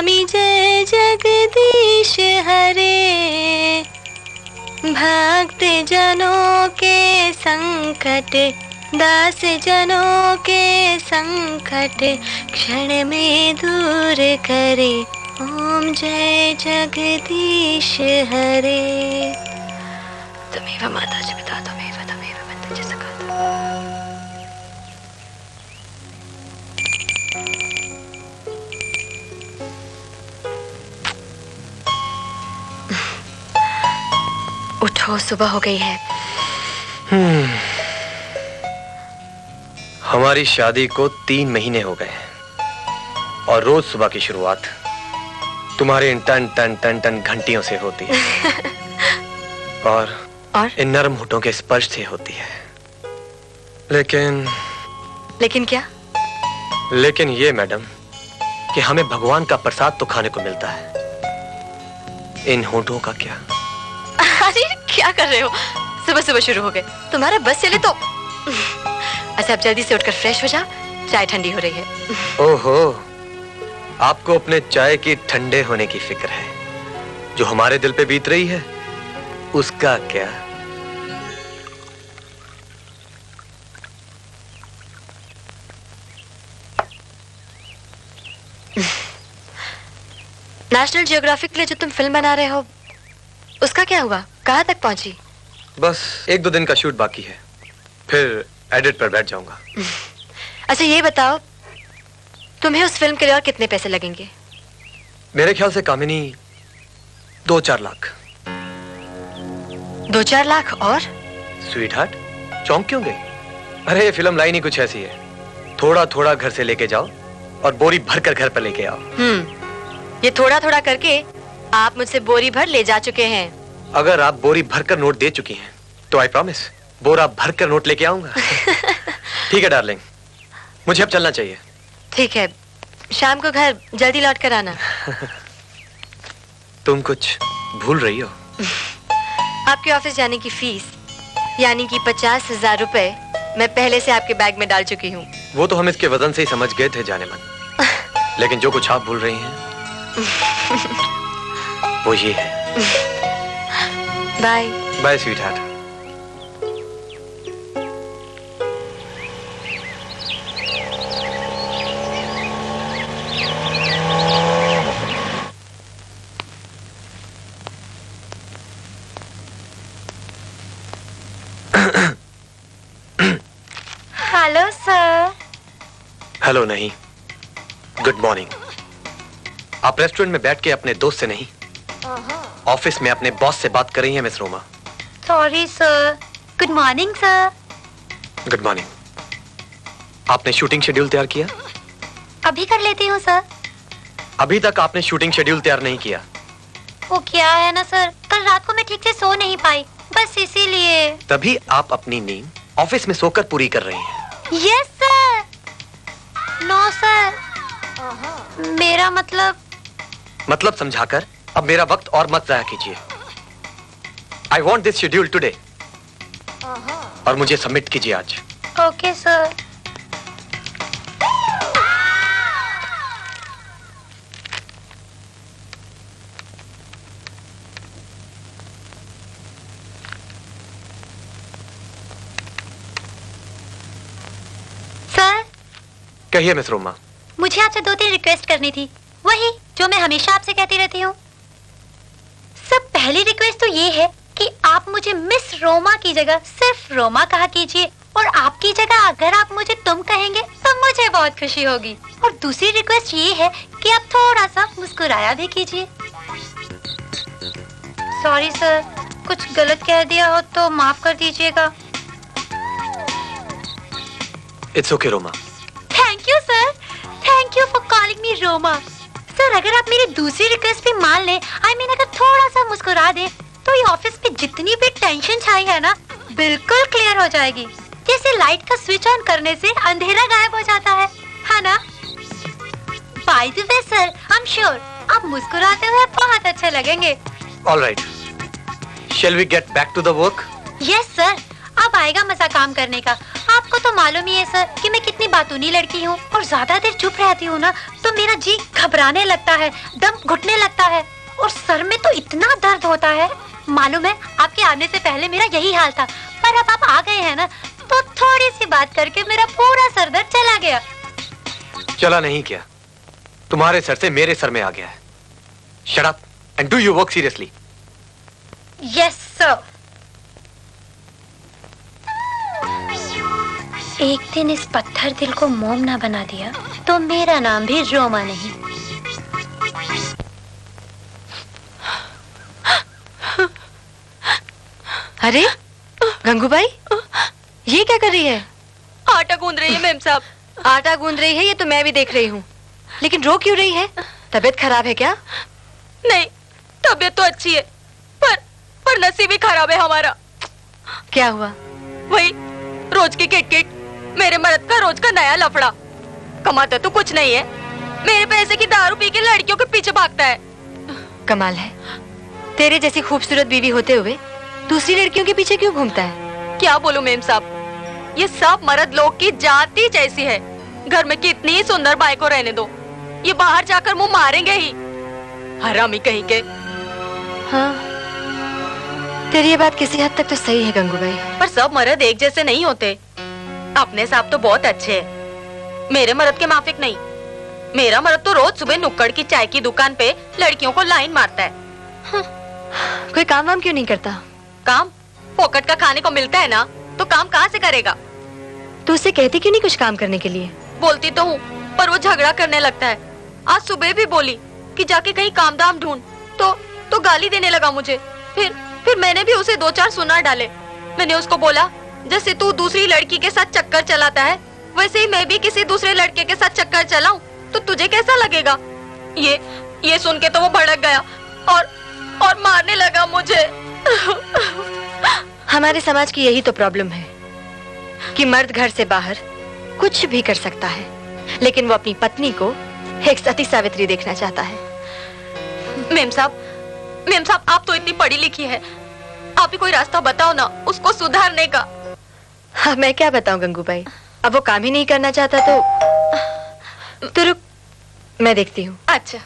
स्वामी जय जगदीश हरे। भक्त जनों के संकट, दास जनों के संकट क्षण में दूर करे। ओम जय जगदीश हरे। तमेव माता च पिता तमेव तमेव बन्धु च सखा। उठो, सुबह हो गई है। हमारी शादी को 3 महीने हो गए हैं और रोज सुबह की शुरुआत तुम्हारे इन टन टन टन टन घंटियों से होती है और इन नरम होठों के स्पर्श से होती है। लेकिन क्या? लेकिन ये मैडम कि हमें भगवान का प्रसाद तो खाने को मिलता है, इन होठों का क्या? अरे क्या कर रहे हो? सुबह सुबह शुरू हो गए। तुम्हारा बस चले तो। अच्छा, अब जल्दी से उठकर फ्रेश हो जाओ, चाय ठंडी हो रही है। ओहो, आपको अपने चाय की ठंडे होने की फिक्र है। जो हमारे दिल पे बीत रही है उसका क्या? नेशनल जियोग्राफिक के लिए जो तुम फिल्म बना रहे हो, उसका क्या हुआ? कहाँ तक पहुंची? बस 1-2 दिन का शूट बाकी है, फिर एडिट पर बैठ जाऊंगा। अच्छा ये बताओ, तुम्हें उस फिल्म के लिए और कितने पैसे लगेंगे? मेरे ख्याल से कामिनी 2-4 लाख। 2-4 लाख? और स्वीट हार्ट, चौंक क्यों गई? अरे ये फिल्म लाइन ही कुछ ऐसी है, थोड़ा थोड़ा घर से लेके जाओ और बोरी भरकर घर पर लेके आओ। ये थोड़ा थोड़ा करके आप मुझसे बोरी भर ले जा चुके हैं। अगर आप बोरी भरकर नोट दे चुकी हैं तो आई प्रॉमिस बोरा भरकर नोट लेके आऊंगा। ठीक है डार्लिंग, मुझे अब चलना चाहिए। ठीक है, शाम को घर जल्दी लौट कर आना। तुम कुछ भूल रही हो। आपके ऑफिस जाने की फीस यानी कि 50,000 रुपए मैं पहले से आपके बैग में डाल चुकी हूँ। वो तो हम इसके वजन से ही समझ गए थे जाने मन, लेकिन जो कुछ आप भूल रही हैं वो ये है। Bye bye sweetheart. Hello sir. Hello नहीं, गुड मॉर्निंग। आप रेस्टोरेंट में बैठ के अपने दोस्त से नहीं, ऑफिस में अपने बॉस से बात कर रही हैं miss Roma. Sorry sir. Good morning sir. Good morning. आपने शूटिंग शेड्यूल तैयार किया? अभी कर लेती हूँ सर। अभी तक आपने शूटिंग शेड्यूल तैयार नहीं किया। वो क्या है ना सर, कल रात को मैं ठीक से सो नहीं पाई, बस इसीलिए। तभी आप अपनी नींद ऑफिस में सोकर पूरी कर रही हैं। Yes sir. नो सर, मेरा मतलब समझाकर अब मेरा वक्त और मत जाया कीजिए। I want this schedule today और मुझे सबमिट कीजिए आज। Okay sir. सर कहिए मिस रोमा। मुझे आपसे 2-3 रिक्वेस्ट करनी थी, वही जो मैं हमेशा आपसे कहती रहती हूँ। सब पहली रिक्वेस्ट तो ये है कि आप मुझे मिस रोमा की जगह सिर्फ रोमा कहा कीजिए, और आपकी जगह अगर आप मुझे तुम कहेंगे तो मुझे बहुत खुशी होगी। और दूसरी रिक्वेस्ट ये है कि आप थोड़ा सा मुस्कुराया भी कीजिए। सॉरी सर, कुछ गलत कह दिया हो तो माफ कर दीजिएगा। It's okay Roma. Thank you sir, thank you for calling me Roma. Sir अगर आप मेरी दूसरी रिक्वेस्ट भी मान लें, आई मीन अगर थोड़ा सा मुस्कुरा दें, तो ये ऑफिस पे जितनी भी टेंशन छाई है ना, बिल्कुल क्लियर हो जाएगी। जैसे लाइट का स्विच ऑन करने से अंधेरा गायब हो जाता है ना? By the way sir, I am sure आप मुस्कुराते हुए बहुत अच्छे लगेंगे। All right, shall we get back to the work? Yes sir, अब आएगा मजा काम करने का। आपको तो मालूम ही है सर कि मैं कितनी बातूनी लड़की हूँ, और ज्यादा देर चुप रहती हूँ ना तो मेरा जी घबराने लगता है, दम घुटने लगता है, और सर में तो इतना दर्द होता है। मालूम है आपके आने से पहले मेरा यही हाल था, पर अब आप आ गए हैं ना तो थोड़ी सी बात करके मेरा पूरा सर दर्द चला गया। चला नहीं क्या, तुम्हारे सर से मेरे सर में आ गया है। Shut up and do your work seriously. Yes sir. एक दिन इस पत्थर दिल को मोम ना बना दिया तो मेरा नाम भी रोमा नहीं। अरे गंगूबाई, ये क्या कर रही है? आटा गूंद रही है मेम साहब। आटा गूंद रही है ये तो मैं भी देख रही हूँ, लेकिन रो क्यों रही है? तबीयत खराब है क्या? नहीं, तबीयत तो अच्छी है, पर नसीब ही खराब है हमारा। क्या हुआ? वही रोज की किटकिट, मेरे मर्द का रोज का नया लफड़ा। कमाता तो कुछ नहीं है, मेरे पैसे की दारू पी के लड़कियों के पीछे भागता है। कमाल है, तेरे जैसी खूबसूरत बीवी होते हुए दूसरी लड़कियों के पीछे क्यों घूमता है? क्या बोलूं मेम साहब, ये सब मर्द लोग की जाति जैसी है। घर में कितनी सुंदर बाई को रहने दो, ये बाहर जाकर मुंह मारेंगे ही, हरामी कहीं के। हाँ, तेरी ये बात किसी हद तक तो सही है गंगूबाई, पर सब मर्द एक जैसे नहीं होते। अपने साहब तो बहुत अच्छे हैं, मेरे मर्द के माफिक नहीं। मेरा मर्द तो रोज सुबह नुक्कड़ की चाय की दुकान पे लड़कियों को लाइन मारता है। कोई काम वाम क्यों नहीं करता? काम पॉकेट का खाने को मिलता है ना, तो काम कहाँ से करेगा? तू उससे कहती क्यों नहीं कुछ काम करने के लिए? बोलती तो हूँ, पर वो झगड़ा करने लगता है। आज सुबह भी बोली कि जाके कहीं काम दाम ढूंढ, तो गाली देने लगा मुझे। फिर मैंने भी उसे 2-4 सुना डाले। मैंने उसको बोला, जैसे तू दूसरी लड़की के साथ चक्कर चलाता है, वैसे ही मैं भी किसी दूसरे लड़के के साथ चक्कर चलाऊं तो तुझे कैसा लगेगा? ये सुन के तो वो भड़क गया और मारने लगा मुझे। हमारे समाज की यही तो प्रॉब्लम है कि मर्द घर से बाहर कुछ भी कर सकता है, लेकिन वो अपनी पत्नी को एक सती सावित्री देखना चाहता है। मेम साहब, आप तो इतनी पढ़ी लिखी है, आप ही कोई रास्ता बताओ ना उसको सुधारने का। हाँ, मैं क्या बताऊं गंगूबाई, अब वो काम ही नहीं करना चाहता तो रुक, मैं देखती हूँ। अच्छा।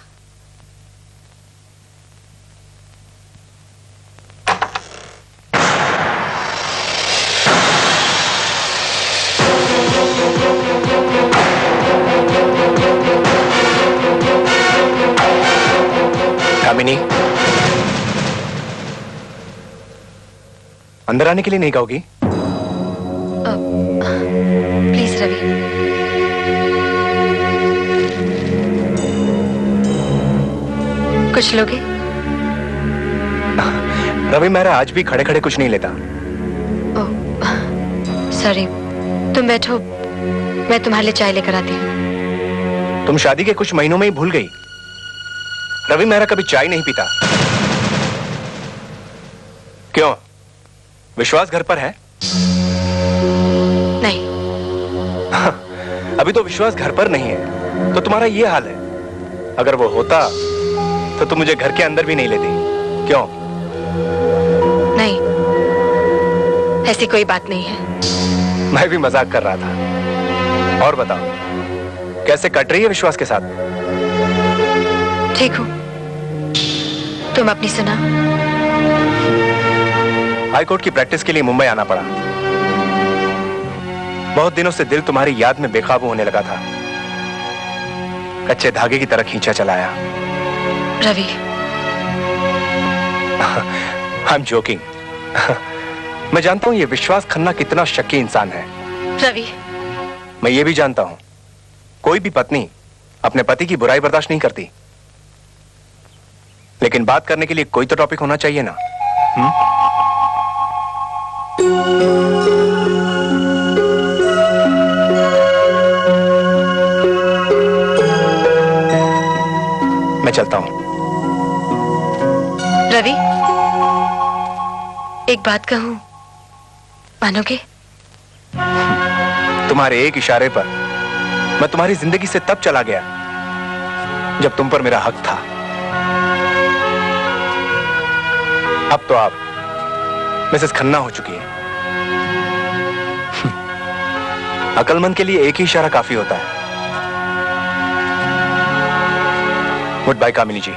कामिनी, अंदर आने के लिए नहीं कहोगी? प्लीज रवि। कुछ लोगे? रवि, मेरा आज भी खड़े खड़े कुछ नहीं लेता। सॉरी, तुम बैठो, मैं तुम्हारे लिए चाय लेकर आती हूँ। तुम शादी के कुछ महीनों में ही भूल गई। रवि मेरा कभी चाय नहीं पीता। क्यों, विश्वास घर पर है? नहीं। अभी तो विश्वास घर पर नहीं है तो तुम्हारा ये हाल है। अगर वो होता तो तुम मुझे घर के अंदर भी नहीं लेती। क्यों? नहीं, ऐसी कोई बात नहीं है। मैं भी मजाक कर रहा था। और बताओ, कैसे कट रही है विश्वास के साथ? ठीक हूँ, तुम अपनी सुना। हाई कोर्ट की प्रैक्टिस के लिए मुंबई आना पड़ा। बहुत दिनों से दिल तुम्हारी याद में बेकाबू होने लगा था। कच्चे धागे की तरह खींचा चलाया। Ravi, I am joking. मैं जानता हूं ये विश्वास खन्ना कितना शक्की इंसान है। रवि, मैं ये भी जानता हूं कोई भी पत्नी अपने पति की बुराई बर्दाश्त नहीं करती, लेकिन बात करने के लिए कोई तो टॉपिक होना चाहिए ना। मैं चलता हूं। रवि, एक बात कहूं, मानोगे? तुम्हारे एक इशारे पर मैं तुम्हारी जिंदगी से तब चला गया जब तुम पर मेरा हक था। अब तो आप मिसेस खन्ना हो चुकी है। अक्लमंद के लिए एक ही इशारा काफी होता है। गुड बाय कामिनी जी।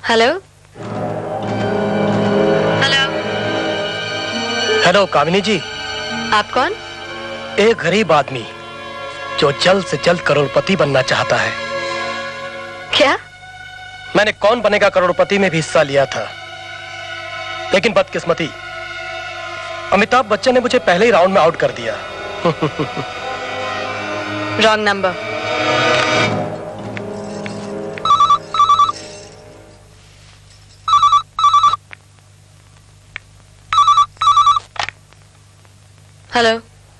हेलो हेलो हेलो कामिनी जी। आप कौन? एक गरीब आदमी जो जल्द से जल्द करोड़पति बनना चाहता है। क्या? मैंने कौन बनेगा करोड़पति में भी हिस्सा लिया था, लेकिन बदकिस्मती अमिताभ बच्चन ने मुझे पहले ही राउंड में आउट कर दिया। Wrong number. हेलो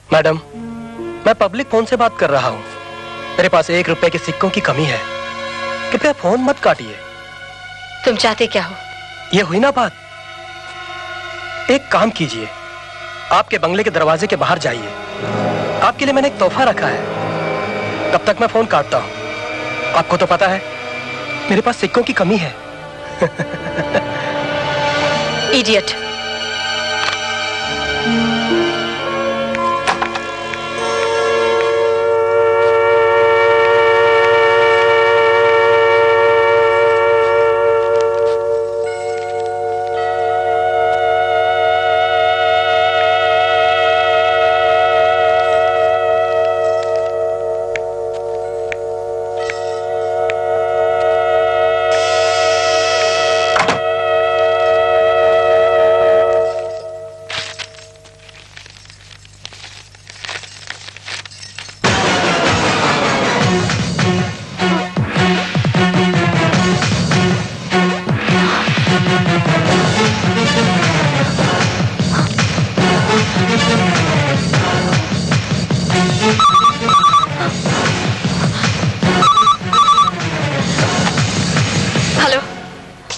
मैडम, मैं पब्लिक फोन से बात कर रहा हूँ। मेरे पास 1 रुपए के सिक्कों की कमी है, कृपया फोन मत काटिए। तुम चाहते क्या हो? ये हुई ना बात। एक काम कीजिए, आपके बंगले के दरवाजे के बाहर जाइए। आपके लिए मैंने एक तोहफा रखा है। तब तक मैं फोन काटता हूँ। आपको तो पता है मेरे पास सिक्कों की कमी है। इडियट।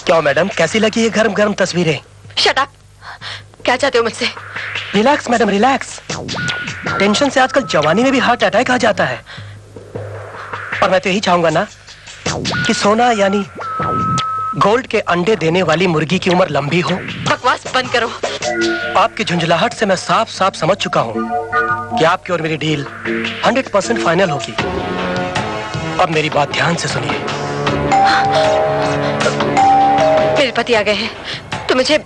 क्यों मैडम, कैसी लगी ये गरम गरम तस्वीरें? Shut up. क्या चाहते हो मुझसे? Relax madam, relax. टेंशन से आजकल जवानी में भी हार्ट अटैक आ जाता है। और मैं तो यही चाहूंगा ना कि सोना यानी गोल्ड के अंडे देने वाली मुर्गी की उम्र लंबी हो। बकवास बंद करो। आपकी झुंझलाहट से मैं साफ साफ समझ चुका हूँ कि आपकी और मेरी डील 100% फाइनल होगी। अब मेरी बात ध्यान से सुनिए। मेरे पति आ गए हैं, तो मुझे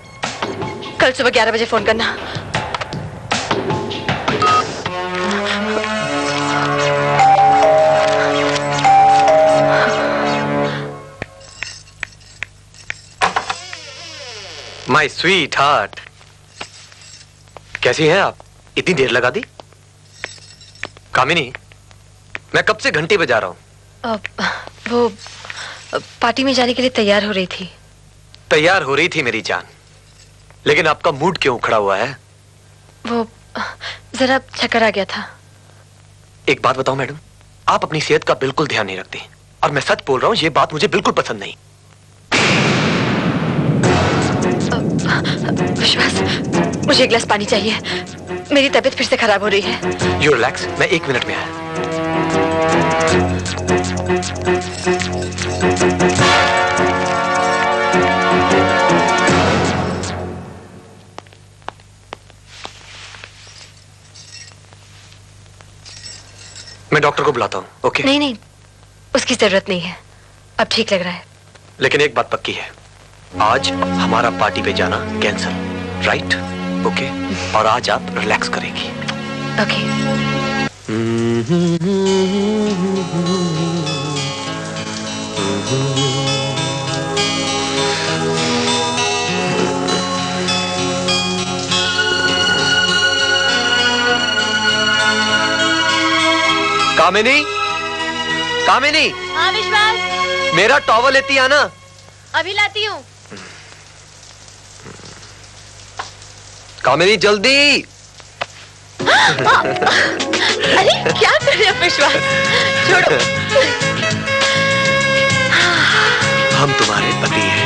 कल सुबह 11 बजे फोन करना। माय स्वीट हार्ट, कैसी हैं आप? इतनी देर लगा दी? कामिनी, मैं कब से घंटी बजा रहा हूं। वो पार्टी में जाने के लिए तैयार हो रही थी। तैयार हो रही थी मेरी जान, लेकिन आपका मूड क्यों उखड़ा हुआ है? वो जरा चक्कर आ गया था। एक बात बताओ मैडम, आप अपनी सेहत का बिल्कुल ध्यान नहीं रखती, और मैं सच बोल रहा हूं, ये बात मुझे बिल्कुल पसंद नहीं। विश्वास, मुझे एक गिलास पानी चाहिए। मेरी तबीयत फिर से खराब हो रही है। यू रिलैक्स, मैं 1 मिनट में आया। मैं डॉक्टर को बुलाता हूँ। ओके? नहीं नहीं, उसकी जरूरत नहीं है। अब ठीक लग रहा है। लेकिन एक बात पक्की है, आज हमारा पार्टी पे जाना कैंसल, राइट? ओके। और आज आप रिलैक्स करेंगी। ओके। कामिनी, कामिनी। हाँ विश्वास, मेरा टॉवल लेती आना। अभी लाती हूँ। कामिनी जल्दी। अरे क्या कर रहे हो विश्वास? छोड़ो। हम तुम्हारे पति हैं।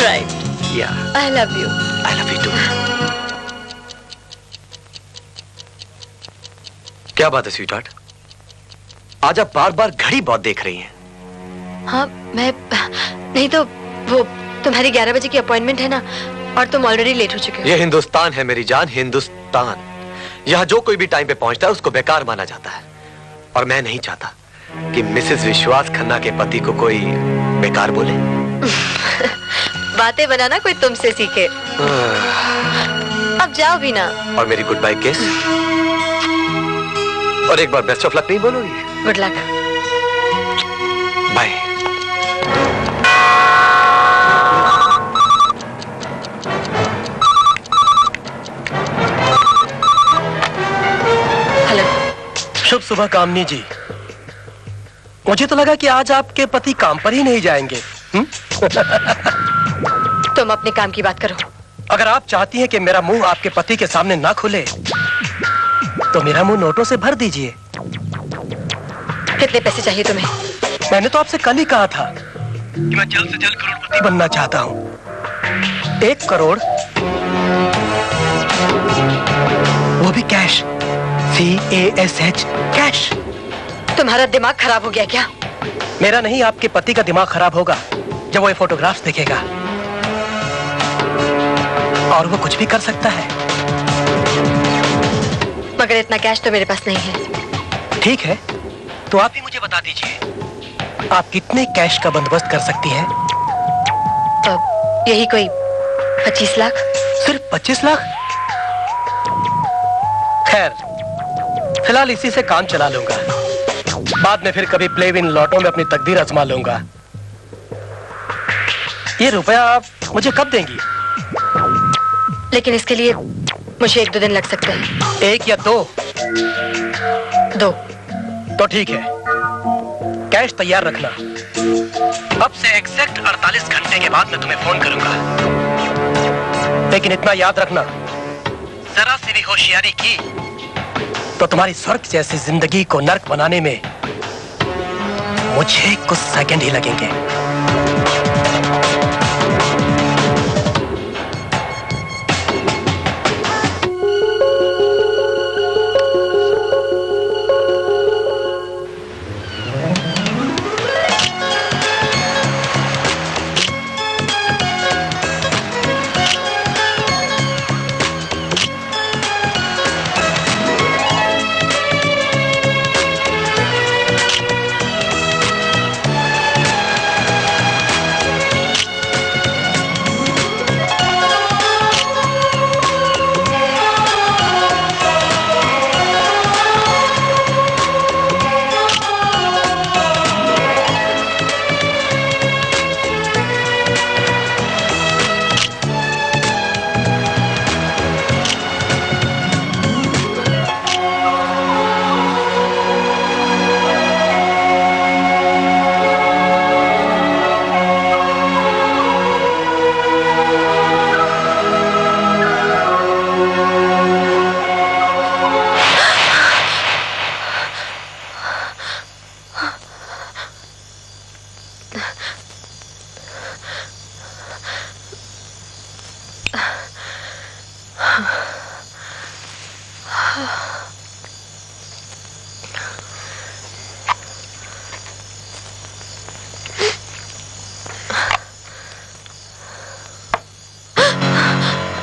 राइट। या I love you. I love you too. क्या बात है स्वीटहार्ट? आज आप बार बार घड़ी बहुत देख रही हैं। हाँ मैं नहीं तो वो तुम्हारी 11 बजे की अपॉइंटमेंट है ना, और तुम ऑलरेडी लेट हो चुके हो। ये हिंदुस्तान है मेरी जान, हिंदुस्तान। यहाँ जो कोई भी टाइम पे पहुंचता है उसको बेकार माना जाता है, और मैं नहीं चाहता कि मिसेस विश्वास खन्ना के पति को कोई बेकार बोले। बातें बनाना कोई तुमसे सीखे। अब जाओ भी ना। और मेरी गुड बाय किस, और एक बार बेस्ट ऑफ लक नहीं बोलोगी? Good luck. बाय। शुभ सुबह कामनी जी। मुझे तो लगा कि आज आपके पति काम पर ही नहीं जाएंगे। तुम अपने काम की बात करो। अगर आप चाहती हैं कि मेरा मुंह आपके पति के सामने ना खुले, तो मेरा मुंह नोटों से भर दीजिए। कितने पैसे चाहिए तुम्हें? मैंने तो आपसे कल ही कहा था कि मैं जल्द से जल्द करोड़पति बनना चाहता हूँ। 1 करोड़, वो भी कैश। CASH, cash. तुम्हारा दिमाग खराब हो गया क्या? मेरा नहीं, आपके पति का दिमाग खराब होगा जब वो ये फोटोग्राफ्स देखेगा। और वो कुछ भी कर सकता है। मगर इतना कैश तो मेरे पास नहीं है। ठीक है, तो आप ही मुझे बता दीजिए, आप कितने कैश का बंदोबस्त कर सकती हैं? यही कोई 25 लाख। सिर्फ 25 लाख? खैर, फिलहाल इसी से काम चला लूंगा। बाद में फिर कभी प्ले विन लॉटो में अपनी तकदीर आजमा लूंगा। ये रुपया आप मुझे कब देंगी? लेकिन इसके लिए मुझे 1-2 दिन लग सकते हैं। 1 या 2? 2। तो ठीक है, कैश तैयार रखना। अब से एग्जैक्ट 48 घंटे के बाद मैं तुम्हें फोन करूंगा। लेकिन इतना याद रखना, जरा सी भी होशियारी की तो तुम्हारी स्वर्ग जैसी जिंदगी को नर्क बनाने में मुझे कुछ सेकंड ही लगेंगे।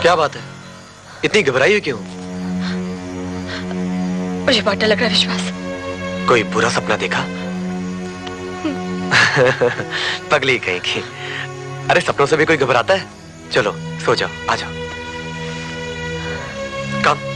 क्या बात है, इतनी घबराई हो क्यों? मुझे बहुत डर लग रहा है विश्वास। कोई बुरा सपना देखा? पगली कहीं की। अरे सपनों से भी कोई घबराता है? चलो सो जाओ, आ जाओ। Come.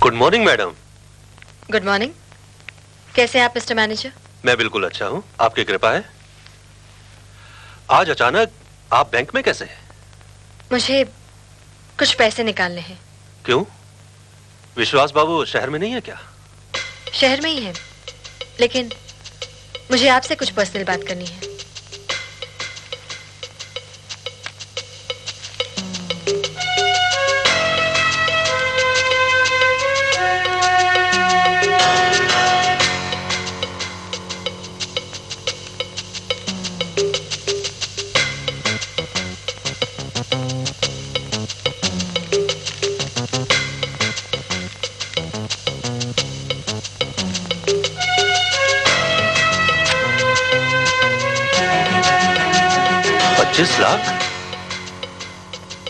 Good morning madam. Good morning. कैसे हैं आप मिस्टर मैनेजर? मैं बिल्कुल अच्छा हूं, आपकी कृपा है। आज अचानक आप बैंक में कैसे? मुझे कुछ पैसे निकालने हैं। क्यों? विश्वास बाबू शहर में नहीं है क्या? शहर में ही है, लेकिन मुझे आपसे कुछ पर्सनल बात करनी है।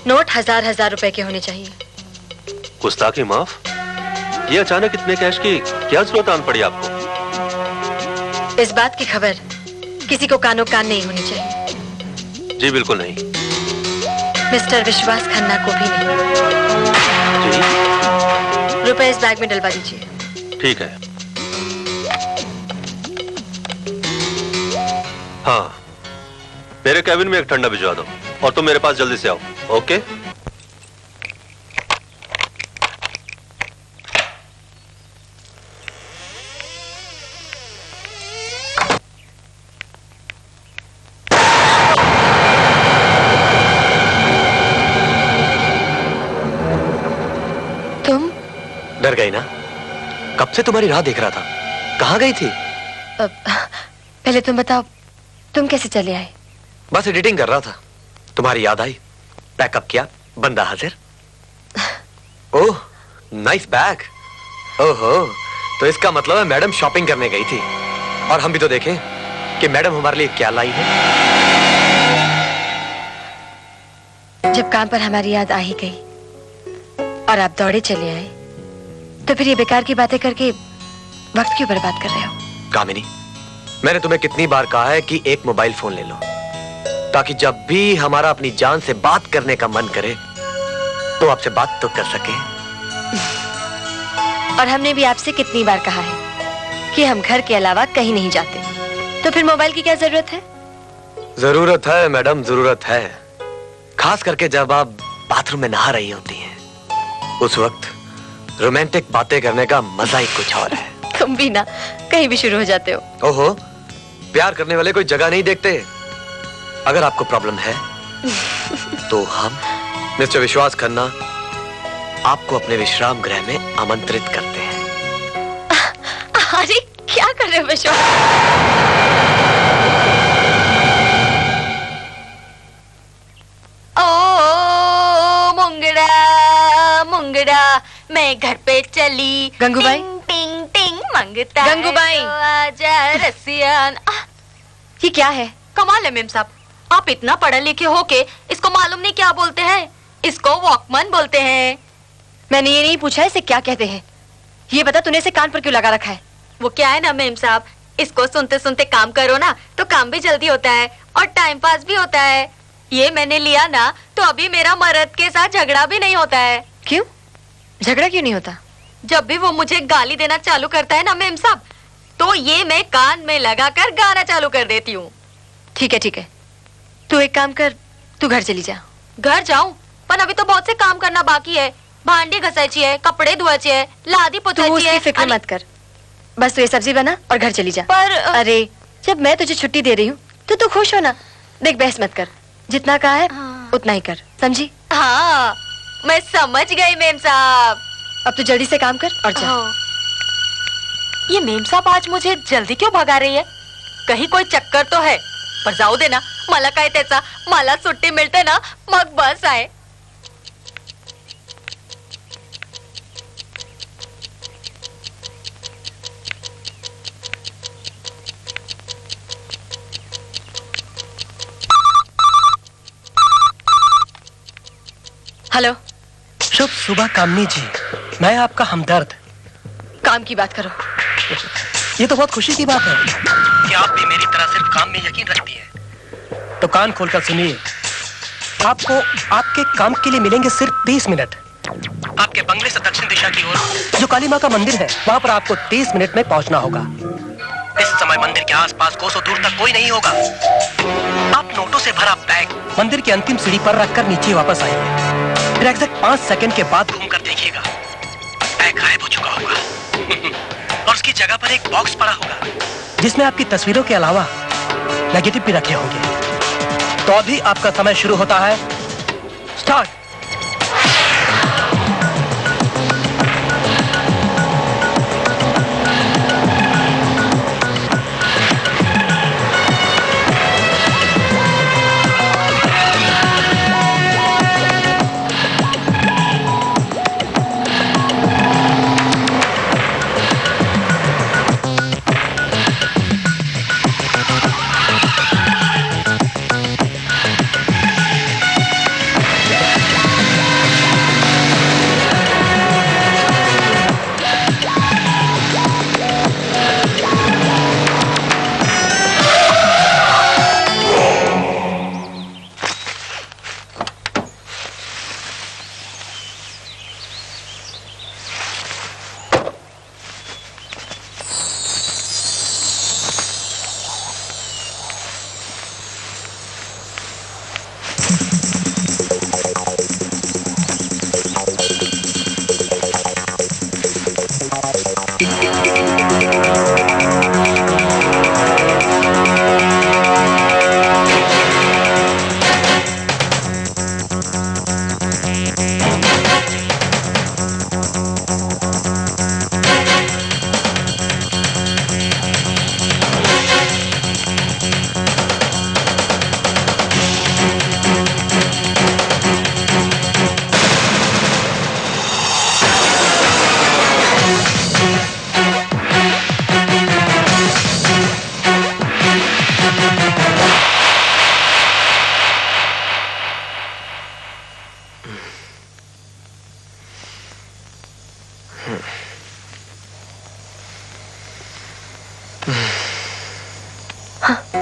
नोट हजार रुपए के होने चाहिए। गुस्ताखी माफ। ये अचानक इतने कैश की क्या जरूरत आन पड़ी आपको? इस बात की खबर किसी को कानो कान नहीं होनी चाहिए। जी बिल्कुल नहीं। मिस्टर विश्वास खन्ना को भी नहीं। जी? रुपए इस बैग में डलवा दीजिए। ठीक है। हाँ, मेरे कैबिन में एक ठंडा भिजवा दो और तुम मेरे पास जल्दी से आओ। ओके? तुम डर गई ना? कब से तुम्हारी राह देख रहा था। कहाँ गई थी? पहले तुम बताओ, तुम कैसे चले आए? बस एडिटिंग कर रहा था, तुम्हारी याद आई, पैकअप किया, बंदा हाजिर। ओह, नाइस बैग। ओहो, तो इसका मतलब है मैडम शॉपिंग करने गई थी। और हम भी तो देखें कि मैडम हमारे लिए क्या लाई है। जब काम पर हमारी याद आ ही गई और आप दौड़े चले आए, तो फिर ये बेकार की बातें करके वक्त क्यों बर्बाद कर रहे हो? कामिनी, मैंने तुम्हें कितनी बार कहा है कि एक मोबाइल फोन ले लो, ताकि जब भी हमारा अपनी जान से बात करने का मन करे तो आपसे बात तो कर सके। और हमने भी आपसे कितनी बार कहा है कि हम घर के अलावा कहीं नहीं जाते, तो फिर मोबाइल की क्या जरूरत है? जरूरत है मैडम, जरूरत है। खास करके जब आप बाथरूम में नहा रही होती हैं, उस वक्त रोमांटिक बातें करने का मजा ही कुछ और है। तुम भी ना कहीं भी शुरू हो जाते हो। ओहो, प्यार करने वाले कोई जगह नहीं देखते। अगर आपको प्रॉब्लम है तो हम मिस्टर विश्वास खन्ना आपको अपने विश्राम गृह में आमंत्रित करते हैं। अरे क्या कर रहे हो विश्वास? ओ मुंगड़ा मुंगड़ा मैं घर पे चली। गंगूबाई? टिंग टिंग टिंग मंगता है गंगूबाई? तो आजा रसियन। ये क्या है? कमाल है मेम साहब, आप इतना पढ़े लिखे हो के इसको मालूम नहीं क्या बोलते हैं? इसको वॉकमैन बोलते हैं। मैंने ये नहीं पूछा इसे क्या कहते हैं। ये बता, तूने इसे कान पर क्यों लगा रखा है? वो क्या है ना मेम साहब, इसको सुनते सुनते काम करो ना तो काम भी जल्दी होता है और टाइम पास भी होता है। ये मैंने लिया ना तो अभी मेरा मर्द के साथ झगड़ा भी नहीं होता है। क्यों? झगड़ा क्यों नहीं होता? जब भी वो मुझे गाली देना चालू करता है ना मेम साहब, तो ये मैं कान में लगाकर गाना चालू कर देती हूँ। ठीक है ठीक है, तू एक काम कर, तू घर चली जा। घर जाऊं? पर अभी तो बहुत से काम करना बाकी है। भांडी घसायची है, कपडे धुवायचे है, लादी तू पोछायची उसकी है। फिक्र मत कर, बस तू ये सब्जी बना और घर चली जा। पर अरे जब मैं तुझे छुट्टी दे रही हूँ तो तू खुश हो ना। देख, बहस मत कर, जितना कहा है उतना ही कर, समझी? हाँ, मैं समझ गई मेम साहब। अब तू जल्दी से काम कर और जा। ये मेम साहब आज मुझे जल्दी क्यों भगा रही है? कहीं कोई चक्कर तो है, पर जाऊ दे ना, मला काय त्याचा, मला सुट्टी मिळते ना मग बस आहे। हेलो। शुभ सुबह कामनी जी, मैं आपका हमदर्द। काम की बात करो। ये तो बहुत खुशी की बात है कि आप भी मेरी तरह सिर्फ काम में यकीन रखती हैं। तो कान खोलकर सुनिए, आपको आपके काम के लिए मिलेंगे सिर्फ 30 मिनट। आपके बंगले से दक्षिण दिशा की ओर जो काली माँ का मंदिर है, वहाँ पर आपको 30 मिनट में पहुँचना होगा। इस समय मंदिर के आसपास कोसों दूर तक कोई नहीं होगा। आप नोटों से भरा बैग मंदिर की अंतिम सीढ़ी पर रखकर नीचे वापस आएंगे। फिर एग्जैक्ट 5 सेकंड के बाद घूमकर देखिएगा, बैग गायब हो चुका होगा और उसकी जगह पर एक बॉक्स पड़ा होगा जिसमें आपकी तस्वीरों के अलावा नेगेटिव भी रखे होंगे। तो अभी आपका समय शुरू होता है। स्टार्ट।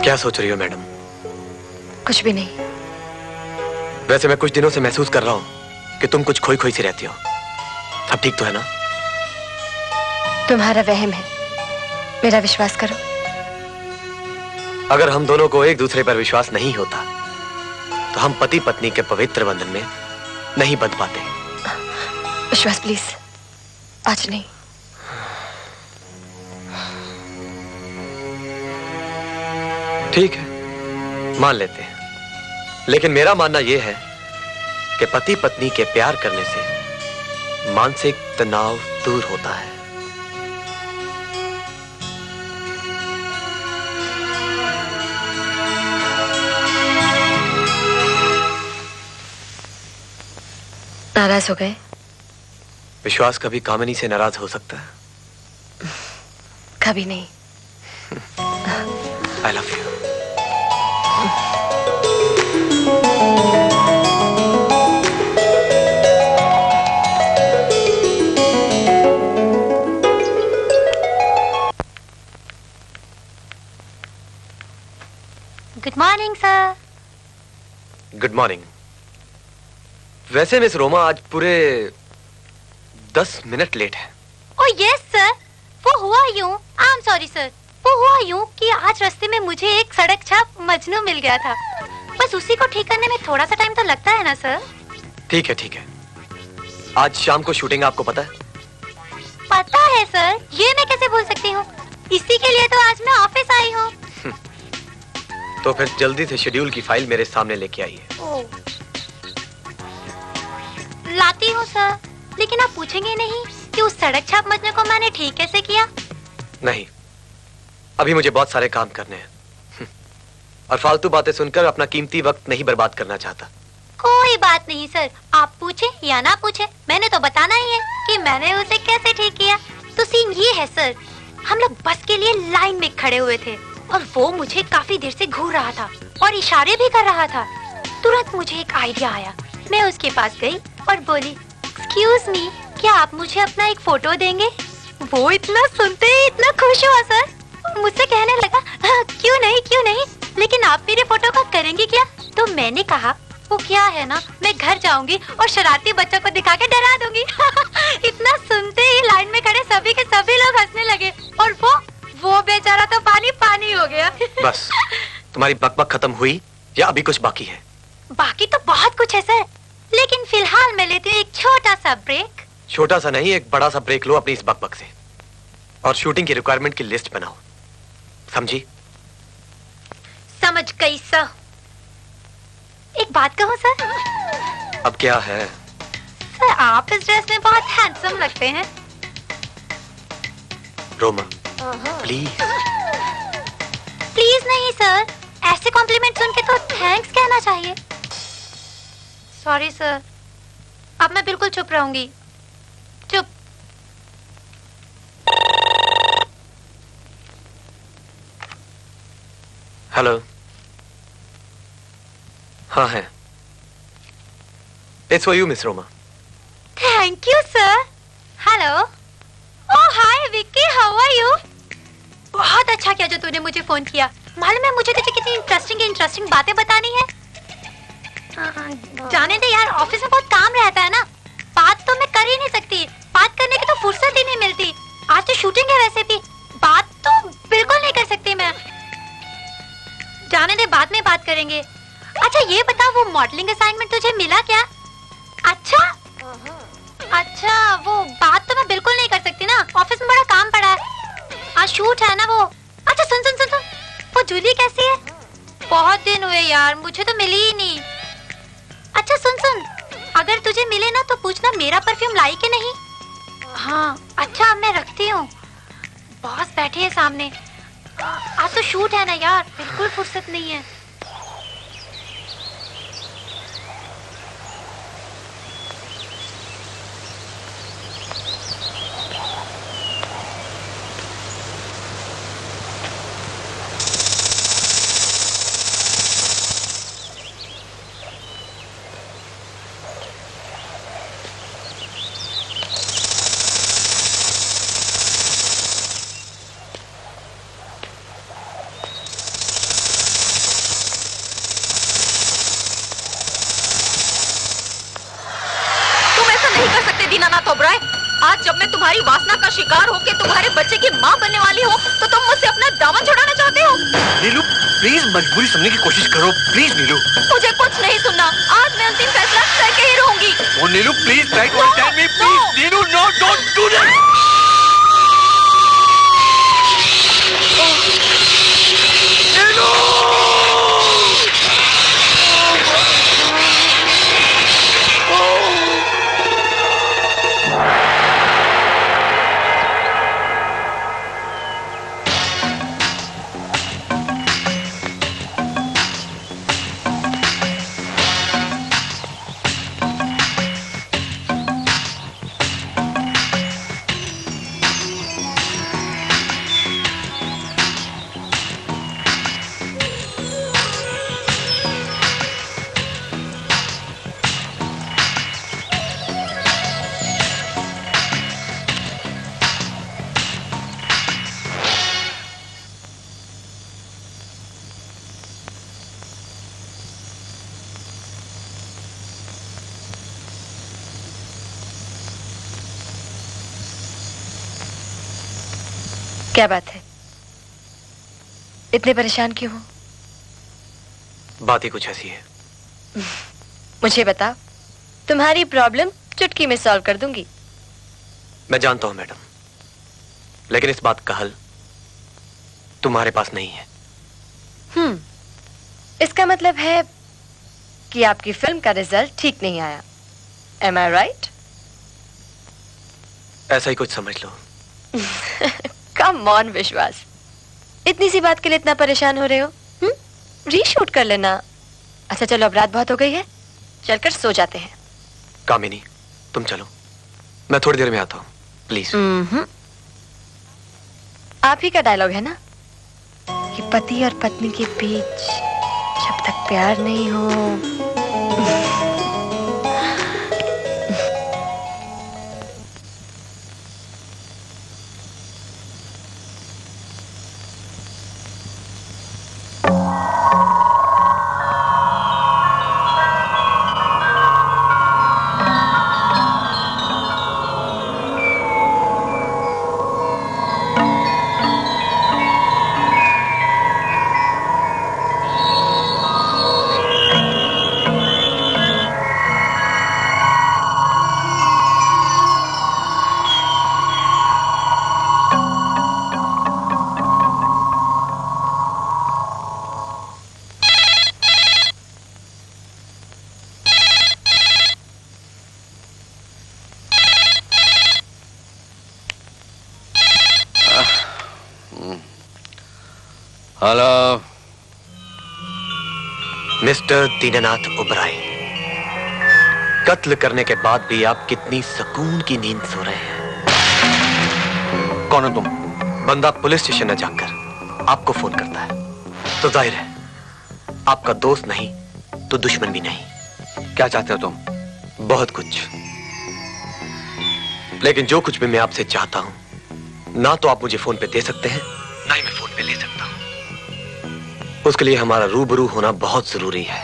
क्या सोच रही हो मैडम? कुछ भी नहीं। वैसे मैं कुछ दिनों से महसूस कर रहा हूं कि तुम कुछ खोई खोई सी रहती हो। सब ठीक तो है ना? तुम्हारा वहम है, मेरा विश्वास करो। अगर हम दोनों को एक दूसरे पर विश्वास नहीं होता तो हम पति पत्नी के पवित्र बंधन में नहीं बंध पाते। विश्वास प्लीज, आज नहीं। ठीक है, मान लेते हैं, लेकिन मेरा मानना यह है कि पति पत्नी के प्यार करने से मानसिक तनाव दूर होता है। नाराज हो गए? विश्वास कभी कामिनी से नाराज हो सकता है? कभी नहीं। I love you. Good morning sir. Good morning. वैसे मिस रोमा आज पूरे 10 मिनट लेट है। ओह यस सर, वो हुआ यूं, आई एम सॉरी सर, वो हुआ यूं कि आज रास्ते में मुझे एक सड़क छाप मजनू मिल गया था। बस उसी को ठीक करने में थोड़ा सा टाइम तो लगता है ना सर? ठीक है ठीक है। आज शाम को शूटिंग, आपको पता है? पता है सर, ये मैं कैसे भूल सकती हूँ, इसी के लिए तो आज मैं ऑफिस आई हूँ। तो फिर जल्दी से शेड्यूल की फाइल मेरे सामने लेके आइए। लाती हूँ सर, लेकिन आप पूछेंगे नहीं कि उस सड़क छाप मजनू को मैंने ठीक कैसे किया? नहीं, अभी मुझे बहुत सारे काम करने हैं और फालतू बातें सुनकर अपना कीमती वक्त नहीं बर्बाद करना चाहता। कोई बात नहीं सर, आप पूछे या ना पूछे, मैंने तो बताना ही है कि मैंने उसे कैसे ठीक किया। तो सीन ये है सर, हम लोग बस के लिए लाइन में खड़े हुए थे और वो मुझे काफी देर से घूर रहा था और इशारे भी कर रहा था। तुरंत मुझे एक आइडिया आया, मैं उसके पास गई और बोली, एक्सक्यूज मी, क्या आप मुझे अपना एक फोटो देंगे? वो इतना सुनते ही इतना खुश हुआ सर, मुझसे कहने लगा, क्यों नहीं, लेकिन आप मेरे फोटो का करेंगी क्या? तो मैंने कहा, वो क्या है ना, मैं घर जाऊंगी और शरारती बच्चों को दिखा के डरा दूंगी। इतना सुनते ही लाइन में खड़े सभी के सभी लोग हंसने लगे और वो बेचारा तो पानी पानी हो गया। बस तुम्हारी बकबक खत्म हुई या अभी कुछ बाकी है? बाकी तो बहुत कुछ है सर, लेकिन फिलहाल मैं लेती हूँ एक छोटा सा ब्रेक। छोटा सा नहीं, एक बड़ा सा ब्रेक लो अपनी इस बकबक से और शूटिंग की रिक्वायरमेंट की लिस्ट बनाओ, समझी? समझ गई सर। एक बात कहूँ सर? अब क्या है? सर आप इस ड्रेस में बहुत हैंडसम लगते हैं। रोमा प्लीज। प्लीज नहीं सर, ऐसे कॉम्प्लीमेंट सुन के तो थैंक्स कहना चाहिए। सॉरी सर, अब मैं बिल्कुल चुप रहूंगी, चुप। हेलो, हाँ है। It's for you miss Roma. Thank you sir. Hello. Oh hi Vicky, how are you? बहुत अच्छा किया जो तूने मुझे फोन किया। मालूम है मुझे तुझे कितनी इंटरेस्टिंग बातें बतानी है। जाने दे यार, ऑफिस में बहुत काम रहता है ना, बात तो मैं कर ही नहीं सकती, बात करने की तो फुर्सत ही नहीं मिलती। आज तो शूटिंग है, वैसे भी बात तो बिल्कुल नहीं कर सकती मैं। जाने दे, बाद में बात करेंगे। अच्छा ये बता, वो मॉडलिंग असाइनमेंट तुझे मिला क्या? अच्छा वो बात तो मैं बिल्कुल नहीं कर सकती ना, ऑफिस में बड़ा काम पड़ा है, आज शूट है ना वो। अच्छा सुन, वो जूली कैसी है? बहुत दिन हुए यार, मुझे तो मिली ही नहीं। अच्छा सुन, अगर तुझे मिले ना तो पूछना मेरा परफ्यूम लाई कि नहीं। हाँ अच्छा, मैं रखती हूँ, बॉस बैठे हैं सामने, आज तो शूट है ना यार, बिल्कुल फुर्सत नहीं है। आज जब मैं तुम्हारी वासना का शिकार होकर तुम्हारे बच्चे की माँ बनने वाली हूँ, तो तुम मुझसे अपना दामन छुड़ाना चाहते हो? नीलू प्लीज मजबूरी समझने की कोशिश करो, प्लीज नीलू। मुझे कुछ नहीं सुनना, आज मैं अंतिम फैसला करके ही रहूंगी। ओ Nilu please try to understand me please. Nilu no, don't do that. क्या बात है, इतने परेशान क्यों हो? बात ही कुछ ऐसी है। मुझे बताओ, तुम्हारी प्रॉब्लम चुटकी में सॉल्व कर दूंगी। मैं जानता हूं मैडम, लेकिन इस बात का हल तुम्हारे पास नहीं है। इसका मतलब है कि आपकी फिल्म का रिजल्ट ठीक नहीं आया। Am I right? ऐसा ही कुछ समझ लो। कम ऑन विश्वास, इतनी सी बात के लिए इतना परेशान हो रहे हो? रीशूट कर लेना। अच्छा चलो, अब रात बहुत हो गई है, चलकर सो जाते हैं। कामिनी तुम चलो, मैं थोड़ी देर में आता हूँ प्लीज। आप ही का डायलॉग है ना कि पति और पत्नी के बीच जब तक प्यार नहीं हो। हेलो मिस्टर दीनानाथ ओबराय, कत्ल करने के बाद भी आप कितनी सुकून की नींद सो रहे हैं। कौन हो तुम? बंदा पुलिस स्टेशन में जाकर आपको फोन करता है तो जाहिर है आपका दोस्त नहीं तो दुश्मन भी नहीं। क्या चाहते हो तुम? बहुत कुछ, लेकिन जो कुछ भी मैं आपसे चाहता हूं ना तो आप मुझे फोन पे दे सकते हैं ना ही मैं फोन पे ले सकता हूं। उसके लिए हमारा रूबरू होना बहुत जरूरी है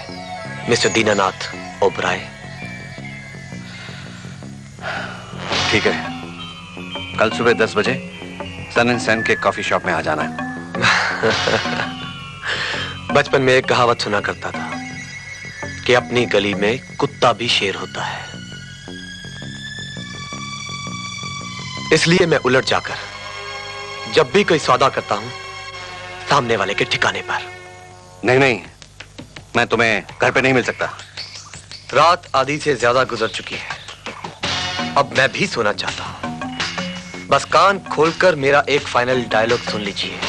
मिस्टर दीनानाथ ओबराय। ठीक है, कल सुबह 10 बजे सन एंड सन के कॉफी शॉप में आ जाना है। बचपन में एक कहावत सुना करता था कि अपनी गली में कुत्ता भी शेर होता है, इसलिए मैं उलट जाकर जब भी कोई सौदा करता हूं सामने वाले के ठिकाने पर। नहीं, मैं तुम्हें घर पे नहीं मिल सकता। रात आधी से ज्यादा गुजर चुकी है, अब मैं भी सोना चाहता हूं। बस कान खोलकर मेरा एक फाइनल डायलॉग सुन लीजिए।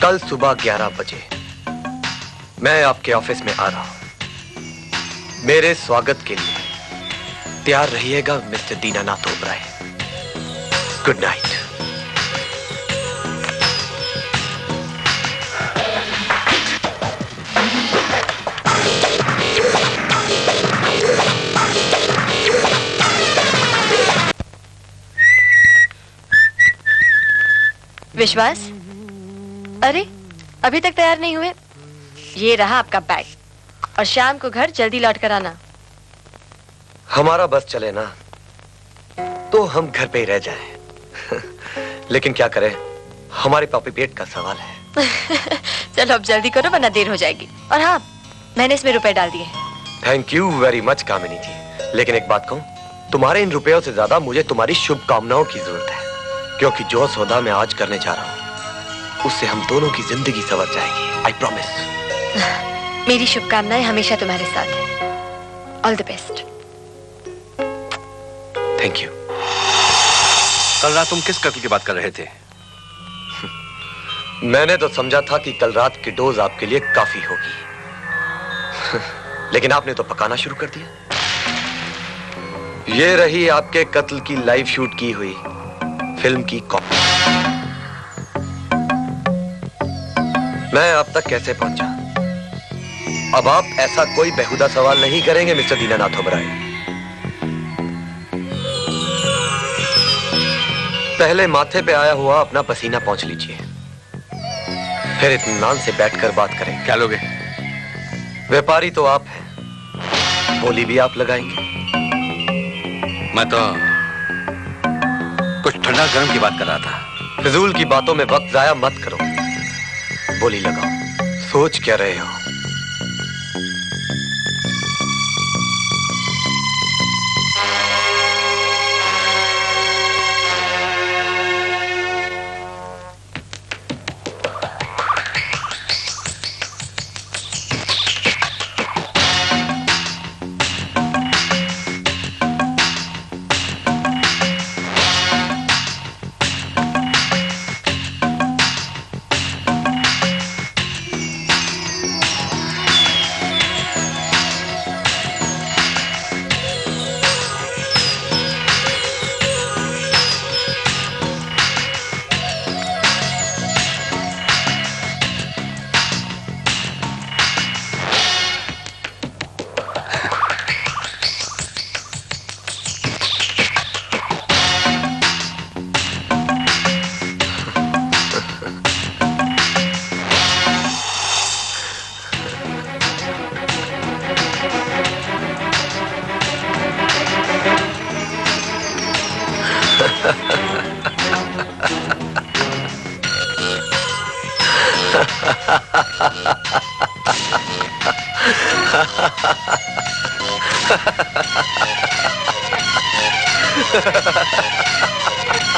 कल सुबह 11 बजे मैं आपके ऑफिस में आ रहा हूं। मेरे स्वागत के लिए तैयार रहिएगा mister Dinanath Oberoi. Good night. विश्वास, अरे अभी तक तैयार नहीं हुए? ये रहा आपका बैग और शाम को घर जल्दी लौट कर आना। हमारा बस चले ना तो हम घर पे ही रह जाएं। लेकिन क्या करें, हमारे पापी पेट का सवाल है। चलो अब जल्दी करो वरना देर हो जाएगी। और हाँ, मैंने इसमें रुपए डाल दिए। थैंक यू वेरी मच कामिनी जी। लेकिन एक बात कहूं, तुम्हारे इन रुपयों से ज्यादा मुझे तुम्हारी शुभकामनाओं की जरूरत है, क्योंकि जो सौदा मैं आज करने जा रहा हूं उससे हम दोनों की जिंदगी संवर जाएगी। I promise. मेरी शुभकामनाएं हमेशा तुम्हारे साथ हैं। All the best. Thank you. कल रात तुम किस कत्ल की बात कर रहे थे? मैंने तो समझा था कि कल रात की डोज आपके लिए काफी होगी, लेकिन आपने तो पकाना शुरू कर दिया। ये रही आपके कत्ल की लाइव शूट की हुई फिल्म की कॉपी। मैं आप तक कैसे पहुंचा? अब आप ऐसा कोई बेहुदा सवाल नहीं करेंगे मिस्टर दीनानाथ ओबराय। पहले माथे पे आया हुआ अपना पसीना पोंछ लीजिए, फिर इत्मीनान से बैठकर बात करें। क्या लोगे? व्यापारी तो आप हैं, बोली भी आप लगाएंगे। मैं तो कुछ ठंडा गर्म की बात कर रहा था। फिजूल की बातों में वक्त जाया मत करो, बोली लगाओ। सोच क्या रहे हो?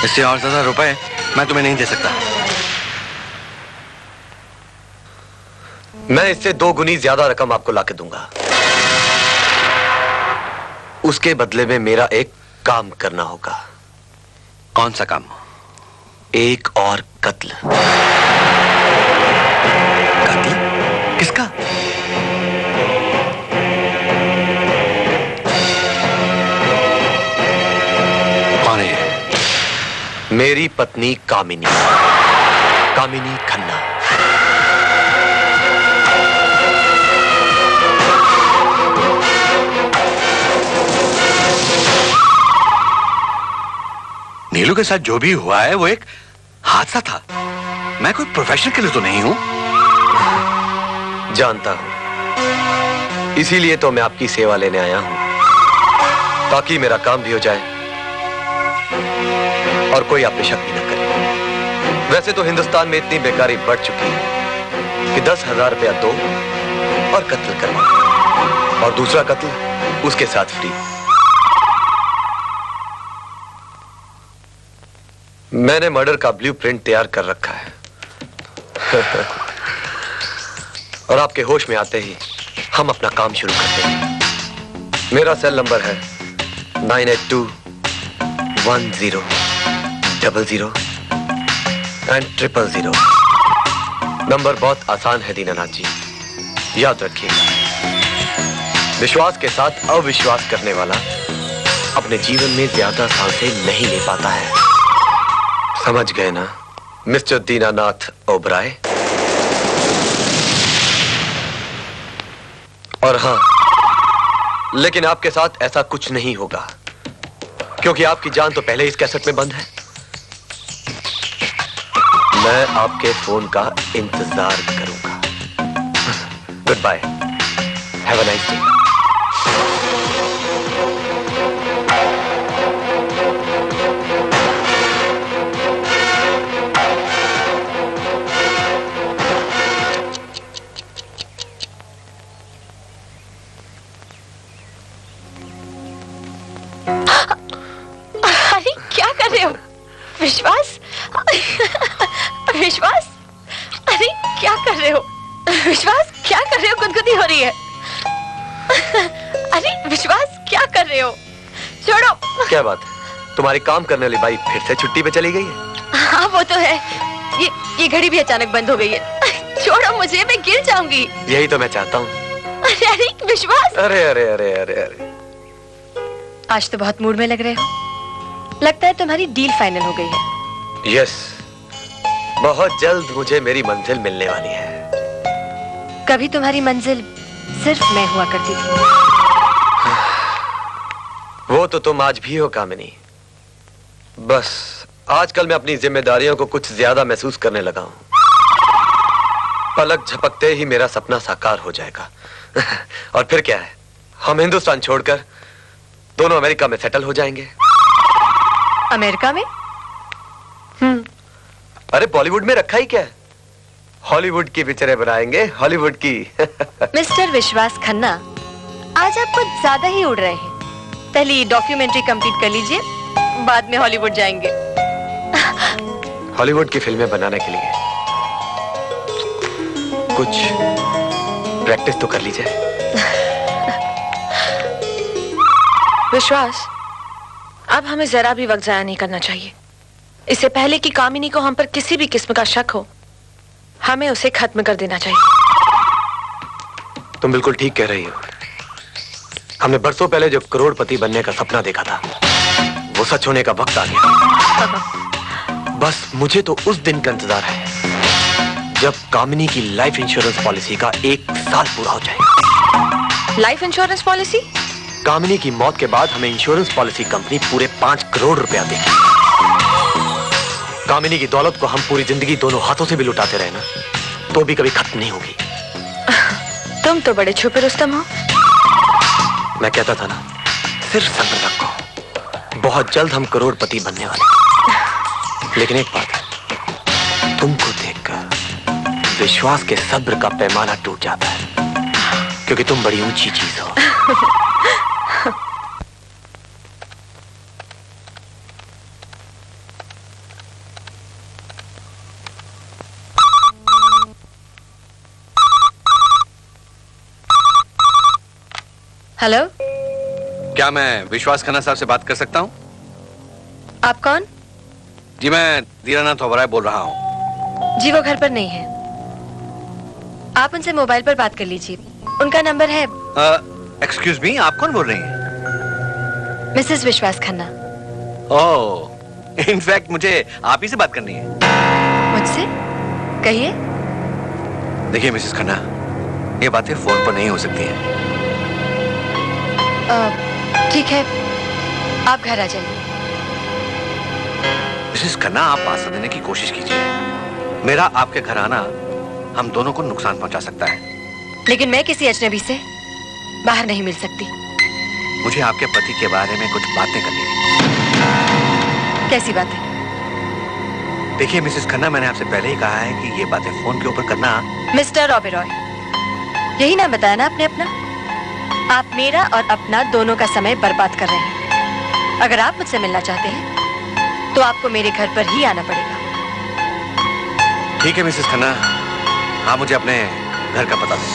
इससे और ज्यादा रुपए मैं तुम्हें नहीं दे सकता। मैं इससे 2 गुनी ज्यादा रकम आपको लाके दूंगा। उसके बदले में मेरा एक काम करना होगा। कौन सा काम? एक और कत्ल। मेरी पत्नी कामिनी, कामिनी खन्ना। नीलू के साथ जो भी हुआ है वो एक हादसा था। मैं कोई प्रोफेशनल किलर तो नहीं हूं। जानता हूं, इसीलिए तो मैं आपकी सेवा लेने आया हूं, ताकि मेरा काम भी हो जाए और कोई आप पे शक भी न करे। वैसे तो हिंदुस्तान में इतनी बेकारी बढ़ चुकी है कि 10,000 रुपया दो और कत्ल करवा, और दूसरा कत्ल उसके साथ फ्री। मैंने मर्डर का ब्लूप्रिंट तैयार कर रखा है और आपके होश में आते ही हम अपना काम शुरू करते हैं। मेरा सेल नंबर है 982100000 एंड 000। नंबर बहुत आसान है दीनानाथ जी, याद रखिएगा। विश्वास के साथ अविश्वास करने वाला अपने जीवन में ज्यादा सांसें नहीं ले पाता है। समझ गए ना मिस्टर दीनानाथ ओबराय? और हाँ, लेकिन आपके साथ ऐसा कुछ नहीं होगा, क्योंकि आपकी जान तो पहले इस कैसेट में बंद है। मैं आपके फोन का इंतजार करूंगा। Goodbye, have a nice day. Vishwas Vishwas, अरे क्या कर रहे हो? विश्वास क्या कर रहे हो? गुदगुदी हो रही है। अरे विश्वास क्या कर रहे हो? छोड़ो। क्या बात है, तुम्हारी काम करने वाली बाई फिर से छुट्टी पे चली गई है? हाँ वो तो है, ये घड़ी भी अचानक बंद हो गई है। छोड़ो मुझे, मैं गिर जाऊंगी। यही तो मैं चाहता हूँ। अरे विश्वास, अरे अरे अरे अरे अरे, आज तो बहुत मूड में लग रहे हो। लगता है तुम्हारी डील फाइनल हो गई है। यस, बहुत जल्द मुझे मेरी मंजिल मिलने वाली है। कभी तुम्हारी मंजिल सिर्फ मैं हुआ करती थी। वो तो तुम आज भी हो कामिनी। बस आजकल मैं अपनी जिम्मेदारियों को कुछ ज्यादा महसूस करने लगा हूं। पलक झपकते ही मेरा सपना साकार हो जाएगा और फिर क्या है, हम हिंदुस्तान छोड़कर दोनों अमेरिका में सेटल हो जाएंगे। अमेरिका में? अरे बॉलीवुड में रखा ही क्या है, हॉलीवुड की पिक्चरें बनाएंगे, हॉलीवुड की। मिस्टर विश्वास खन्ना, आज आप कुछ ज्यादा ही उड़ रहे हैं। पहले डॉक्यूमेंट्री कंप्लीट कर लीजिए, बाद में हॉलीवुड जाएंगे। हॉलीवुड की फिल्में बनाने के लिए कुछ प्रैक्टिस तो कर लीजिए। विश्वास, अब हमें जरा भी वक्त जाया नहीं करना चाहिए। इससे पहले कि कामिनी को हम पर किसी भी किस्म का शक हो, हमें उसे खत्म कर देना चाहिए। तुम बिल्कुल ठीक कह रही हो। हमने बरसों पहले जो करोड़पति बनने का सपना देखा था, वो सच होने का वक्त आ गया। बस मुझे तो उस दिन का इंतजार है जब कामिनी की लाइफ इंश्योरेंस पॉलिसी का 1 साल पूरा हो जाए। Life insurance policy? कामिनी की मौत के बाद हमें इंश्योरेंस पॉलिसी कंपनी पूरे 5 करोड़ रुपया देगी। कामिनी की दौलत को हम पूरी जिंदगी दोनों हाथों से भी लुटाते रहे ना, तो भी कभी खत्म नहीं होगी। तुम तो बड़े छुपे रुस्तम हो। मैं कहता था ना, सिर्फ सब्र रखो, बहुत जल्द हम करोड़पति बनने वाले। लेकिन एक बात है, तुमको देखकर विश्वास के सब्र का पैमाना टूट जाता है, क्योंकि तुम बड़ी ऊंची चीज हो। हेलो, क्या मैं विश्वास खन्ना साहब से बात कर सकता हूँ? आप कौन? जी मैं दीनानाथ ओबराय बोल रहा हूँ। जी वो घर पर नहीं है, आप उनसे मोबाइल पर बात कर लीजिए, उनका नंबर है। एक्सक्यूज मी, आप कौन बोल रही हैं? मिसेस विश्वास खन्ना। ओह, इनफैक्ट मुझे आप ही से बात करनी है। मुझसे? कहिए। देखिए मिसेस खन्ना, ये बातें फोन पर नहीं हो सकती हैं। ठीक है, आप घर आ जाइए। मिसेस खन्ना, आप आंसर देने की कोशिश कीजिए। मेरा आपके घर आना हम दोनों को नुकसान पहुंचा सकता है। लेकिन मैं किसी अजनबी से बाहर नहीं मिल सकती। मुझे आपके पति के बारे में कुछ बातें करनी है। कैसी बातें? देखिए मिसेस खन्ना, मैंने आपसे पहले ही कहा है कि ये बातें फोन के ऊपर करना। मिस्टर ओबेरॉय, यही नाम बताया ना आपने अपना? आप मेरा और अपना दोनों का समय बर्बाद कर रहे हैं। अगर आप मुझसे मिलना चाहते हैं तो आपको मेरे घर पर ही आना पड़ेगा। ठीक है मिसेस खन्ना, आप मुझे अपने घर का पता दें।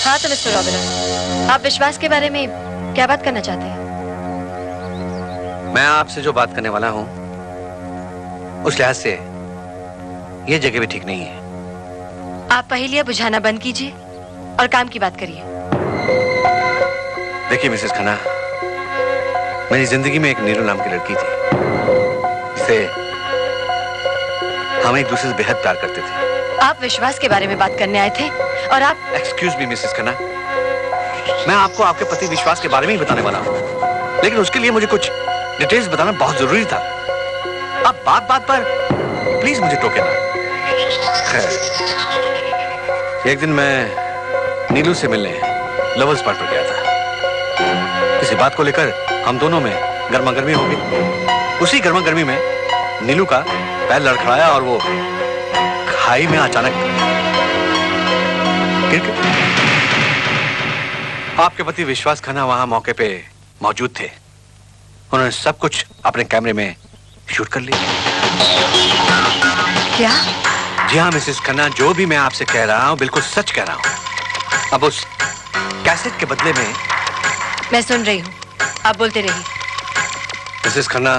हाँ तो मिस्टर ओबेरॉय, आप विश्वास के बारे में क्या बात करना चाहते हैं? मैं आपसे जो बात करने वाला हूं उस लिहाज से ये जगह भी ठीक नहीं है। आप पहेलियां बुझाना बंद कीजिए और काम की बात करिए। देखिए मिसेस खन्ना, मेरी जिंदगी में एक नीरू नाम की लड़की थी जिसे हम एक दूसरे से बेहद प्यार करते थे। आप विश्वास के बारे में बात करने आए थे और आप... एक्सक्यूज मी मिसेस खन्ना, मैं आपको आपके पति विश्वास के बारे में ही बताने वाला हूं, लेकिन उसके लिए मुझे कुछ डिटेल्स बताना बहुत जरूरी था। आप बात बात पर प्लीज मुझे टोके ना। एक दिन मैं नीलू से मिलने लवर्स पार्क पर गया था। किसी बात को लेकर हम दोनों में गर्मा गर्मी हो गई। उसी गर्मा गर्मी में नीलू का पैर लड़खड़ाया और वो खाई में अचानक गिर गई। आपके पति विश्वास खन्ना वहां मौके पे मौजूद थे। उन्होंने सब कुछ अपने कैमरे में शूट कर लिया। क्या? जी हाँ मिसेस खन्ना, जो भी मैं आपसे कह रहा हूँ बिल्कुल सच कह रहा हूँ। अब उस कैसेट के बदले में... मैं सुन रही हूँ, आप बोलते रहिए। मिसेस खन्ना,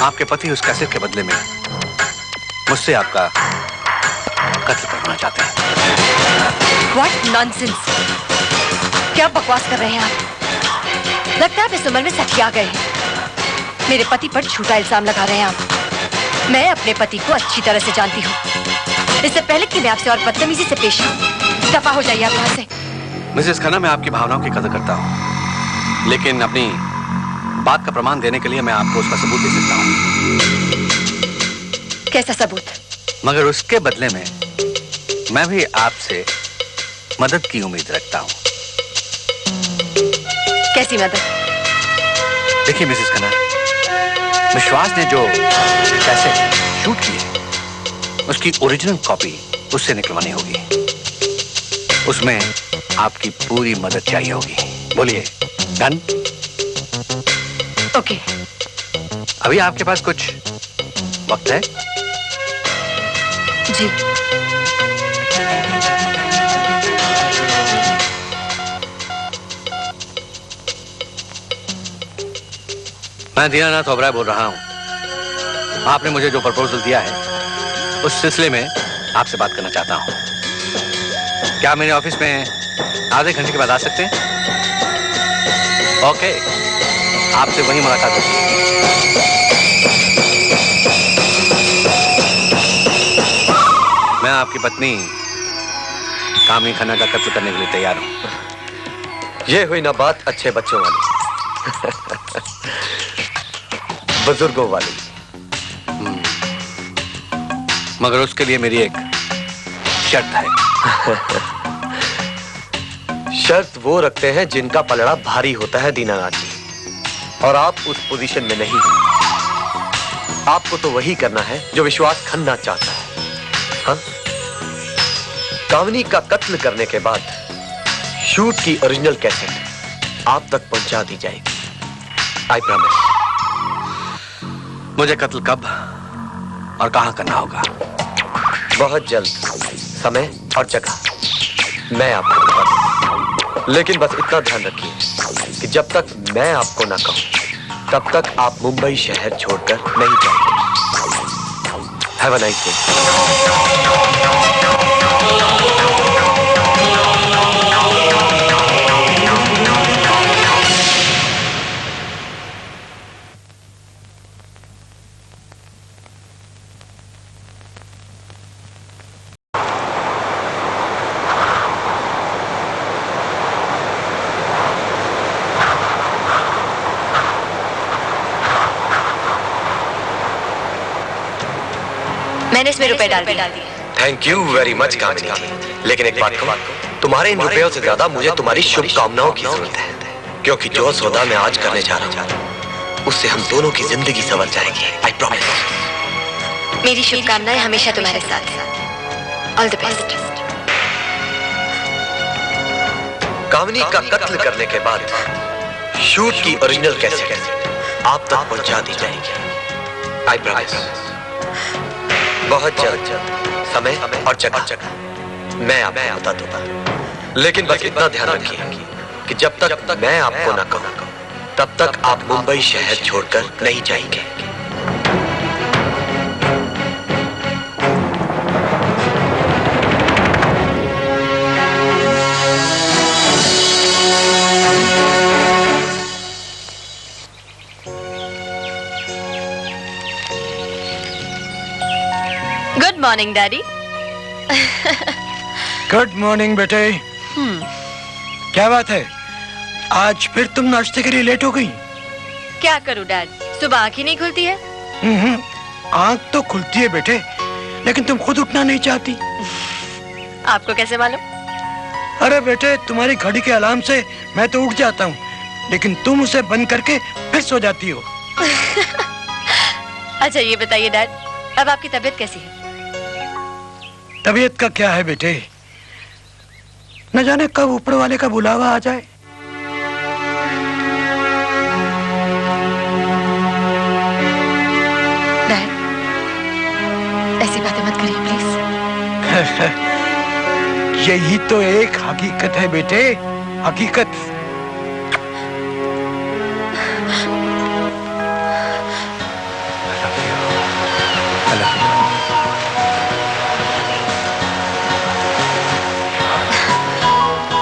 आपके पति उस कैसेट के बदले में मुझसे आपका कत्ल करना चाहते हैं। What nonsense! क्या बकवास कर रहे हैं आप? लगता है आप इस उम्र में सठिया गए हैं। मेरे पति पर झूठा इल्जाम लगा रहे हैं आप। मैं अपने पति को अच्छी तरह से जानती हूँ। इससे पहले कि मैं आपसे और बदतमीजी से पेश आऊं, दफा हो जाइए आप यहाँ से। मिसेस खन्ना, मैं आपकी भावनाओं की कदर करता हूँ, लेकिन अपनी बात का प्रमाण देने के लिए मैं आपको उसका सबूत दे सकता हूँ। कैसा सबूत? मगर उसके बदले में मैं भी आपसे मदद की उम्मीद रखता हूँ। कैसी मदद? देखिए मिसेस खन्ना, विश्वास ने जो कैसेट शूट की है उसकी ओरिजिनल कॉपी उससे निकलवानी होगी। उसमें आपकी पूरी मदद चाहिए होगी। बोलिए, डन? ओके। अभी आपके पास कुछ वक्त है? जी। मैं दीनानाथ ओबराय बोल रहा हूं। आपने मुझे जो प्रपोजल दिया है उस सिलसिले में आपसे बात करना चाहता हूं। क्या मेरे ऑफिस में आधे घंटे के बाद आ सकते हैं? ओके, आपसे वहीं मुलाकात होगी। मैं आपकी पत्नी कामिनी खन्ना का कत्ल करने के लिए तैयार हूं। ये हुई ना बात अच्छे बच्चों वाली, बुजुर्गों वाली। मगर उसके लिए मेरी एक शर्त है। शर्त वो रखते हैं जिनका पलड़ा भारी होता है दीनानाथ जी, और आप उस पोजीशन में नहीं हैं। आपको तो वही करना है जो विश्वास खन्ना चाहता है। हाँ? कामिनी का कत्ल करने के बाद शूट की ओरिजिनल कैसेट आप तक पहुंचा दी जाएगी। I promise. मुझे कत्ल कब और कहां करना होगा? बहुत जल्द, समय और जगह मैं आपको बता दूंगा। लेकिन बस इतना ध्यान रखिए कि जब तक मैं आपको ना कहूं तब तक आप मुंबई शहर छोड़कर नहीं जाएंगे। Have a nice day. इसमें रुपए डाल दिए। थैंक यू वेरी मच कामिनी। लेकिन एक बात कहूं, तुम्हारे इन रुपयों से ज्यादा मुझे तुम्हारी शुभकामनाओं की जरूरत है, क्योंकि जो सौदा मैं आज करने जा रहा हूं उससे हम दोनों की जिंदगी संवर जाएगी। I promise. मेरी शुभकामनाएं हमेशा तुम्हारे साथ। All the best. कामिनी का कत्ल करने के बाद शूट की ओरिजिनल कैसेट आप तक पहुंचा दी जाएगी। I promise. बहुत जल्द समय और जगह मैं आपको बता दूंगा। लेकिन बस इतना ध्यान रखिए कि जब तक मैं आपको न कहूं तब तक आप मुंबई शहर छोड़कर नहीं जाएंगे। Good morning daddy. Good morning बेटे। क्या बात है, आज फिर तुम नाश्ते के लिए लेट हो गई? क्या करूं डैड, सुबह आँख ही नहीं खुलती है। आँख तो खुलती है बेटे, लेकिन तुम खुद उठना नहीं चाहती। आपको कैसे मालूम? अरे बेटे, तुम्हारी घड़ी के अलार्म से मैं तो उठ जाता हूँ, लेकिन तुम उसे बंद करके फिर सो जाती हो। अच्छा ये बताइए डैड, अब आपकी तबीयत कैसी है? तबीयत का क्या है बेटे, न जाने कब ऊपर वाले का बुलावा आ जाए। डैड, ऐसी बातें मत करिए प्लीज। यही तो एक हकीकत है बेटे, हकीकत।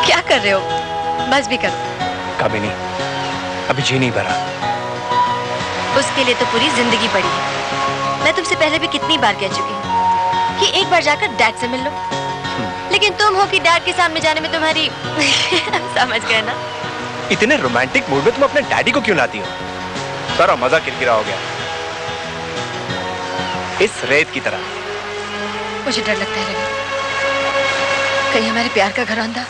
क्या कर रहे हो? बस भी करो। कामिनी, अभी जी नहीं भरा। उसके लिए तो पूरी जिंदगी पड़ी है। मैं तुमसे पहले भी कितनी बार कह चुकी हूँ कि एक बार जाकर डैड से मिल लो, लेकिन तुम हो कि डैड के सामने जाने में तुम्हारी समझ गए ना। इतने रोमांटिक मूड में तुम अपने डैडी को क्यों लाती हो? सारा मजा किरकिरा हो गया, इस रेत की तरह। मुझे डर लगता है रवि, कहीं हमारे प्यार का घरौंदा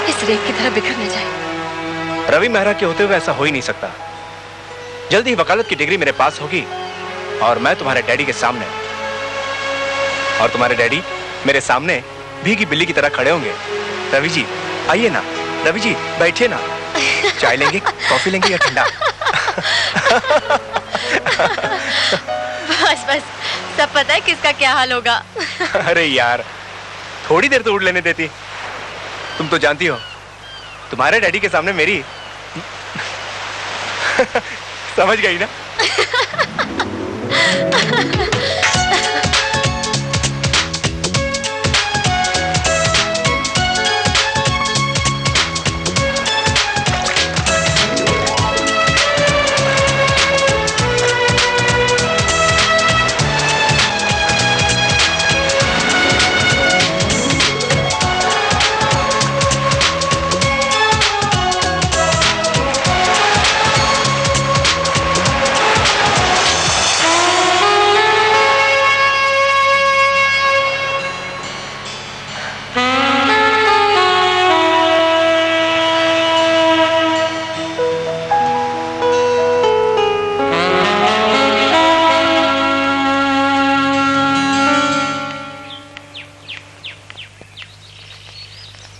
इस रेत की तरह बिखर न जाए। रवि मेहरा के होते हुए ऐसा हो ही नहीं सकता। जल्दी ही वकालत की डिग्री मेरे पास होगी और मैं तुम्हारे डैडी के सामने, और तुम्हारे डैडी मेरे सामने भीगी बिल्ली की तरह खड़े होंगे। रवि जी आइए ना, रवि जी बैठिए ना, चाय लेंगे, कॉफी लेंगे या ठंडा? बस बस, सब पता है किसका क्या हाल होगा। अरे यार, थोड़ी देर तो उड़ लेने देती। तुम तो जानती हो तुम्हारे डैडी के सामने मेरी समझ गई ना?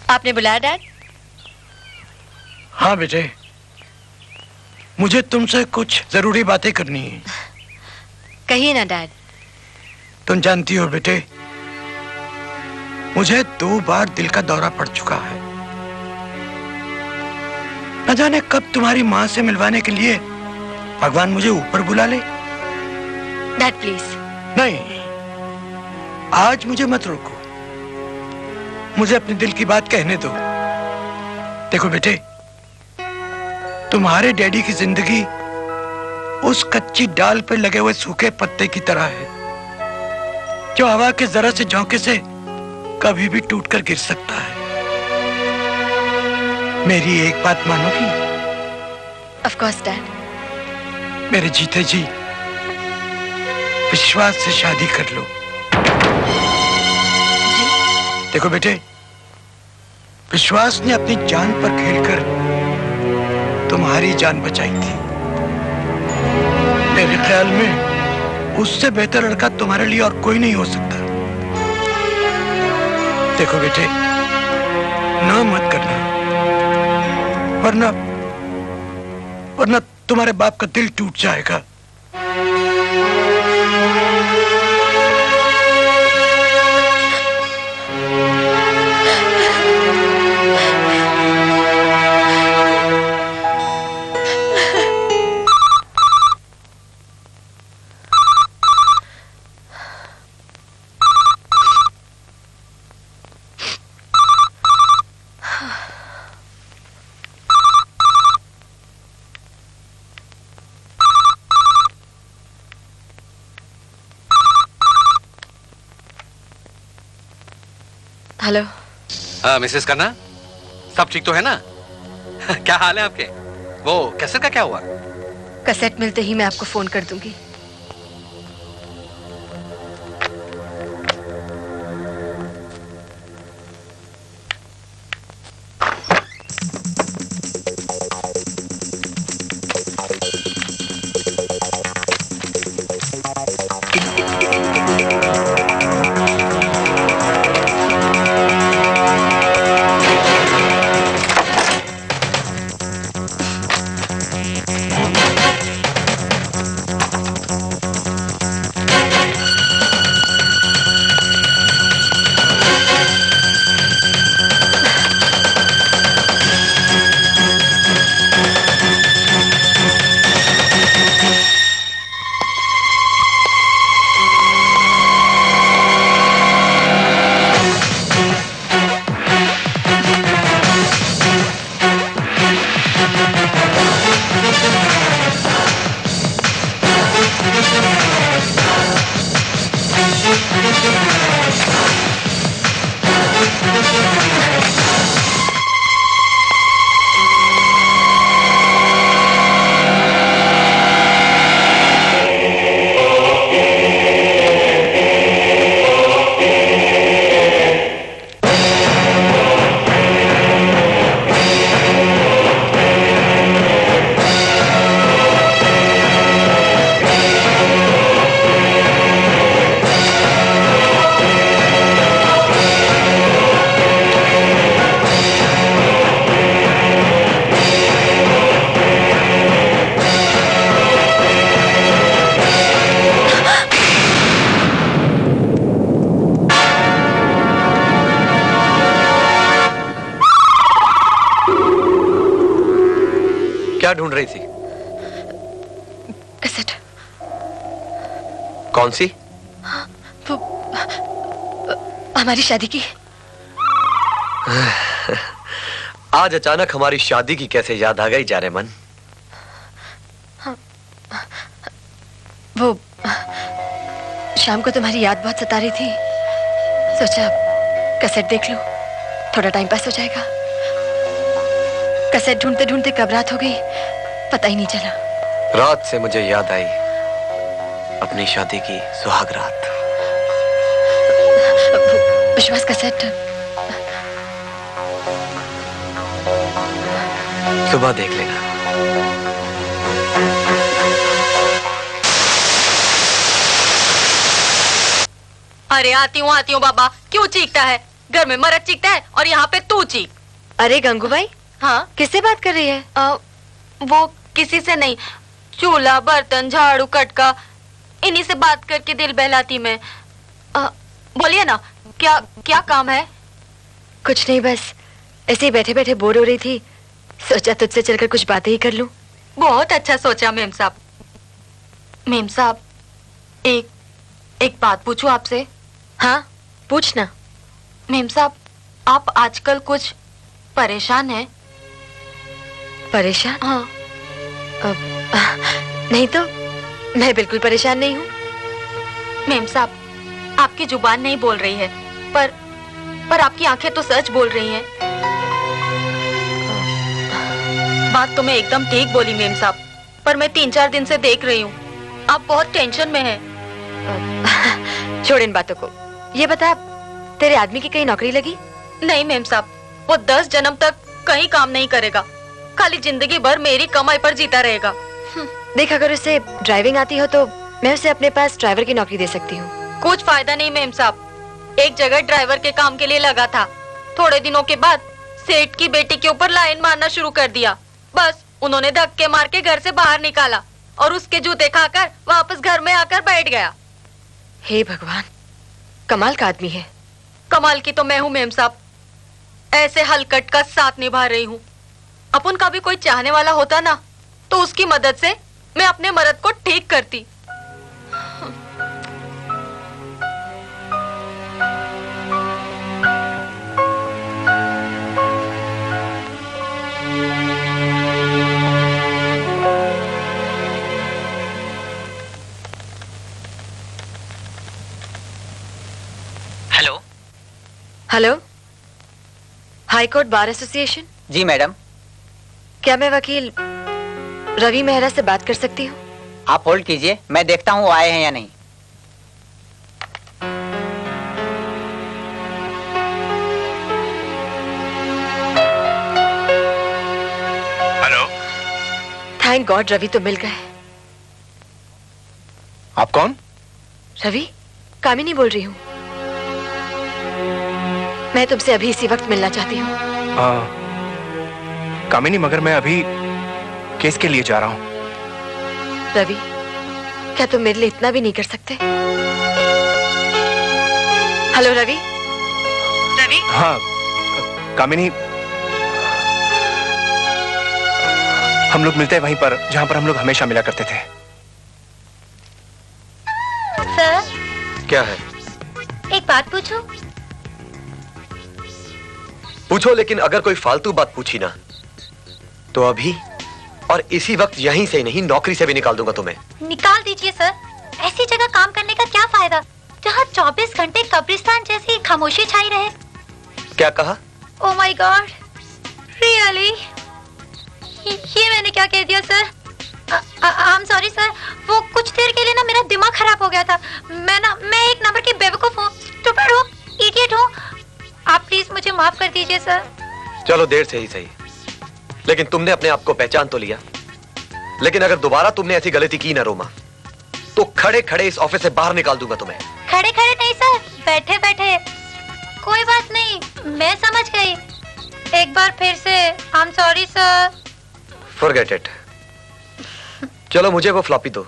आपने बुलाया डैड? हाँ बेटे, मुझे तुमसे कुछ जरूरी बातें करनी है। कहिए ना डैड। तुम जानती हो बेटे, मुझे 2 बार दिल का दौरा पड़ चुका है। न जाने कब तुम्हारी माँ से मिलवाने के लिए भगवान मुझे ऊपर बुला ले। Dad please. नहीं, आज मुझे मत रोको, मुझे अपने दिल की बात कहने दो। देखो बेटे, तुम्हारे डैडी की जिंदगी उस कच्ची डाल पर लगे हुए सूखे पत्ते की तरह है, जो हवा के जरा से झोंके से कभी भी टूटकर गिर सकता है। मेरी एक बात मानोगी? Of course dad. मेरे जीते जी विश्वास से शादी कर लो। देखो बेटे, विश्वास ने अपनी जान पर खेलकर तुम्हारी जान बचाई थी। मेरे ख्याल में उससे बेहतर लड़का तुम्हारे लिए और कोई नहीं हो सकता। देखो बेटे, ना मत करना, वरना तुम्हारे बाप का दिल टूट जाएगा। हेलो। हाँ मिसेस खन्ना, सब ठीक तो है ना? क्या हाल है आपके? वो कैसेट का क्या हुआ? कैसेट मिलते ही मैं आपको फोन कर दूंगी। क्या ढूंढ रही थी? कैसेट। कौन सी? वो हमारी शादी की। आज अचानक हमारी शादी की कैसे याद आ गई जाने मन? वो शाम को तुम्हारी याद बहुत सता रही थी, सोचा कैसेट देख लो, थोड़ा टाइम पास हो जाएगा। कैसेट ढूंढते ढूंढते कब रात हो गई पता ही नहीं चला। रात से मुझे याद आई अपनी शादी की सुहाग रात। विश्वास कैसेट सुबह देख लेना। अरे आती हूँ बाबा, क्यों चीखता है? घर में मर्द चीखता है और यहाँ पे तू चीख। अरे गंगूबाई, हाँ किससे बात कर रही है? वो किसी से नहीं, चूल्हा बर्तन झाड़ू कटका इन्हीं से बात करके दिल बहलाती मैं। बोलिए ना, क्या क्या काम है? कुछ नहीं, बस ऐसे ही बैठे बैठे बोर हो रही थी, सोचा तुझसे चलकर कुछ बातें ही कर लूं। बहुत अच्छा सोचा मेम साहब। मेम साहब, एक बात पूछूं आपसे? हाँ पूछना। मेम साहब, आप आजकल कुछ परेशान हैं? परेशान? हाँ। नहीं तो, मैं बिल्कुल परेशान नहीं हूँ। मेम साहब, आपकी जुबान नहीं बोल रही है, पर आपकी आंखें तो सच बोल रही हैं। बात तो मैं एकदम ठीक बोली मेम साहब, पर मैं 3-4 दिन से देख रही हूँ आप बहुत टेंशन में हैं। छोड़ इन बातों को। ये बता, तेरे आदमी की कहीं नौकरी लगी? नहीं मेम साहब, वो 10 जन्म तक कहीं काम नहीं करेगा, खाली जिंदगी भर मेरी कमाई पर जीता रहेगा। देख, अगर उसे ड्राइविंग आती हो तो मैं उसे अपने पास ड्राइवर की नौकरी दे सकती हूँ। कुछ फायदा नहीं मेम साहब, एक जगह ड्राइवर के काम के लिए लगा था, थोड़े दिनों के बाद सेठ की बेटी के ऊपर लाइन मारना शुरू कर दिया। बस उन्होंने धक्के मार के घर से बाहर निकाला और उसके जूते खाकर वापस घर में आकर बैठ गया। हे भगवान, कमाल का आदमी है। कमाल की तो मैं हूँ मेम साहब, ऐसे हलकट का साथ निभा रही हूँ। अपन का भी कोई चाहने वाला होता ना तो उसकी मदद से मैं अपने मर्द को ठीक करती। Hello. Hello, high court bar association. जी मैडम। क्या मैं वकील रवि मेहरा से बात कर सकती हूँ? आप होल्ड कीजिए, मैं देखता हूँ वो आए हैं या नहीं। हेलो। थैंक गॉड, रवि तो मिल गए। आप कौन? रवि, कामिनी बोल रही हूँ। मैं तुमसे अभी इसी वक्त मिलना चाहती हूँ। कामिनी, मगर मैं अभी केस के लिए जा रहा हूँ। रवि, क्या तुम मेरे लिए इतना भी नहीं कर सकते? हेलो रवि। रवि। हाँ कामिनी, हम लोग मिलते हैं वहीं पर जहां पर हम लोग हमेशा मिला करते थे। सर। क्या है? एक बात पूछूं? पूछो, लेकिन अगर कोई फालतू बात पूछी ना तो अभी और इसी वक्त यहीं से नहीं, नौकरी से भी निकाल दूंगा तुम्हें। निकाल दीजिए सर, ऐसी जगह काम करने का क्या फायदा जहाँ 24 घंटे कब्रिस्तान जैसी खामोशी छाई रहे। क्या कहा? Oh my God, really? ये मैंने क्या कह दिया sir? I am sorry sir, वो कुछ देर के लिए ना मेरा दिमाग खराब हो गया था। मैं एक नंबर की बेवकूफ हूँ, स्टूपिड हूँ, इडियट हूँ। आप प्लीज मुझे माफ कर दीजिए सर। चलो, देर से ही सही, लेकिन तुमने अपने आप को पहचान तो लिया। लेकिन अगर दोबारा तुमने ऐसी गलती की ना रोमा, तो खड़े खड़े इस ऑफिस से बाहर निकाल दूंगा तुम्हें। खड़े खड़े नहीं सर, बैठे बैठे। कोई बात नहीं, मैं समझ गई। एक बार फिर से I am sorry sir. Forget it. चलो, मुझे वो फ्लॉपी दो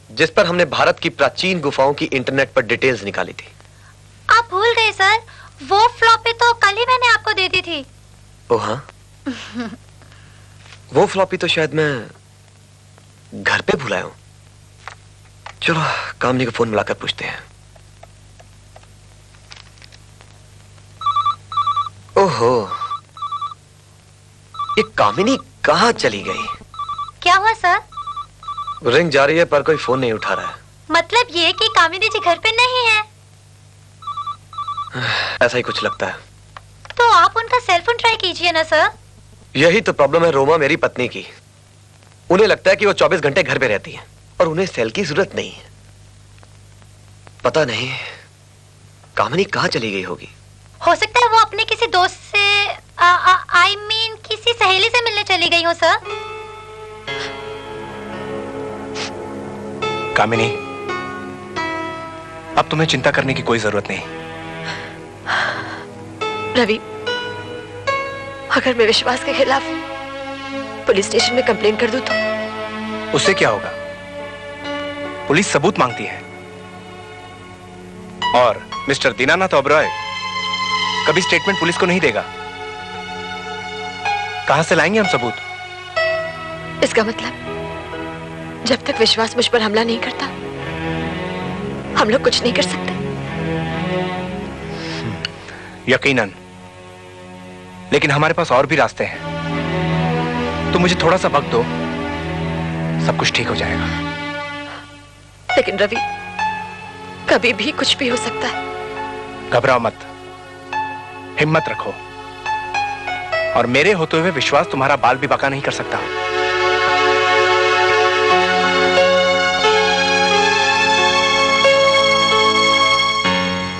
जिस पर हमने भारत की प्राचीन गुफाओं की इंटरनेट पर डिटेल्स निकाली थी। आप भूल गए सर, वो फ्लॉपी तो कल ही मैंने आपको दे दी थी। ओ हाँ, वो फ्लॉपी तो शायद मैं घर पे भुलाया हूं। चलो, कामनी को फोन मिलाकर पूछते हैं। ओहो, ये कामिनी कहाँ चली गई? क्या हुआ सर? रिंग जा रही है पर कोई फोन नहीं उठा रहा है। मतलब ये कि कामिनी जी घर पे नहीं है? ऐसा ही कुछ लगता है। तो आप उनका सेल फोन ट्राई कीजिए ना सर। यही तो प्रॉब्लम है रोमा, मेरी पत्नी की। उन्हें लगता है कि वो 24 घंटे घर पे रहती है और उन्हें सेल की जरूरत नहीं है। पता नहीं कामिनी कहाँ चली गई होगी। हो सकता है वो अपने किसी दोस्त से आई मीन किसी सहेली से मिलने चली गई हो सर। कामिनी, अब तुम्हें चिंता करने की कोई जरूरत नहीं। रवि, अगर मैं विश्वास के खिलाफ पुलिस स्टेशन में कंप्लेन कर दूं तो? उससे क्या होगा? पुलिस सबूत मांगती है और मिस्टर दीनानाथ ओबरॉय कभी स्टेटमेंट पुलिस को नहीं देगा। कहां से लाएंगे हम सबूत? इसका मतलब जब तक विश्वास मुझ पर हमला नहीं करता, हम लोग कुछ नहीं कर सकते। यकीनन, लेकिन हमारे पास और भी रास्ते हैं। तुम मुझे थोड़ा सा वक्त दो, सब कुछ ठीक हो जाएगा। लेकिन रवि, कभी भी कुछ भी हो सकता है। घबराओ मत, हिम्मत रखो, और मेरे होते हुए विश्वास तुम्हारा बाल भी बाका नहीं कर सकता।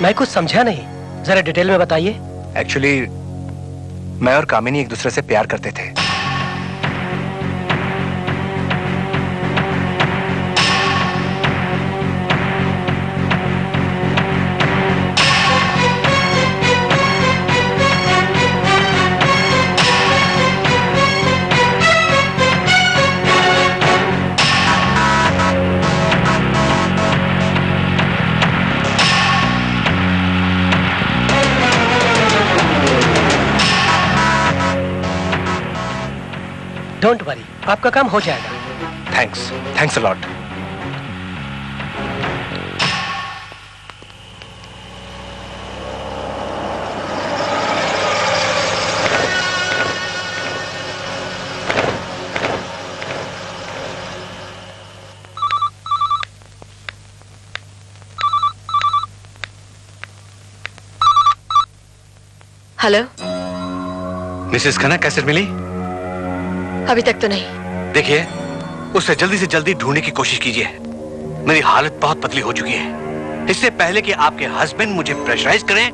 मैं कुछ समझा नहीं, जरा डिटेल में बताइए। एक्चुअली मैं और कामिनी एक दूसरे से प्यार करते थे। डोंट वरी, आपका काम हो जाएगा। Thanks a lot. Hello Mrs Khanna, कैसे मिली? अभी तक तो नहीं। देखिए, उसे जल्दी से जल्दी ढूंढने की कोशिश कीजिए। मेरी हालत बहुत पतली हो चुकी है। इससे पहले कि आपके हस्बैंड मुझे प्रेशराइज करें।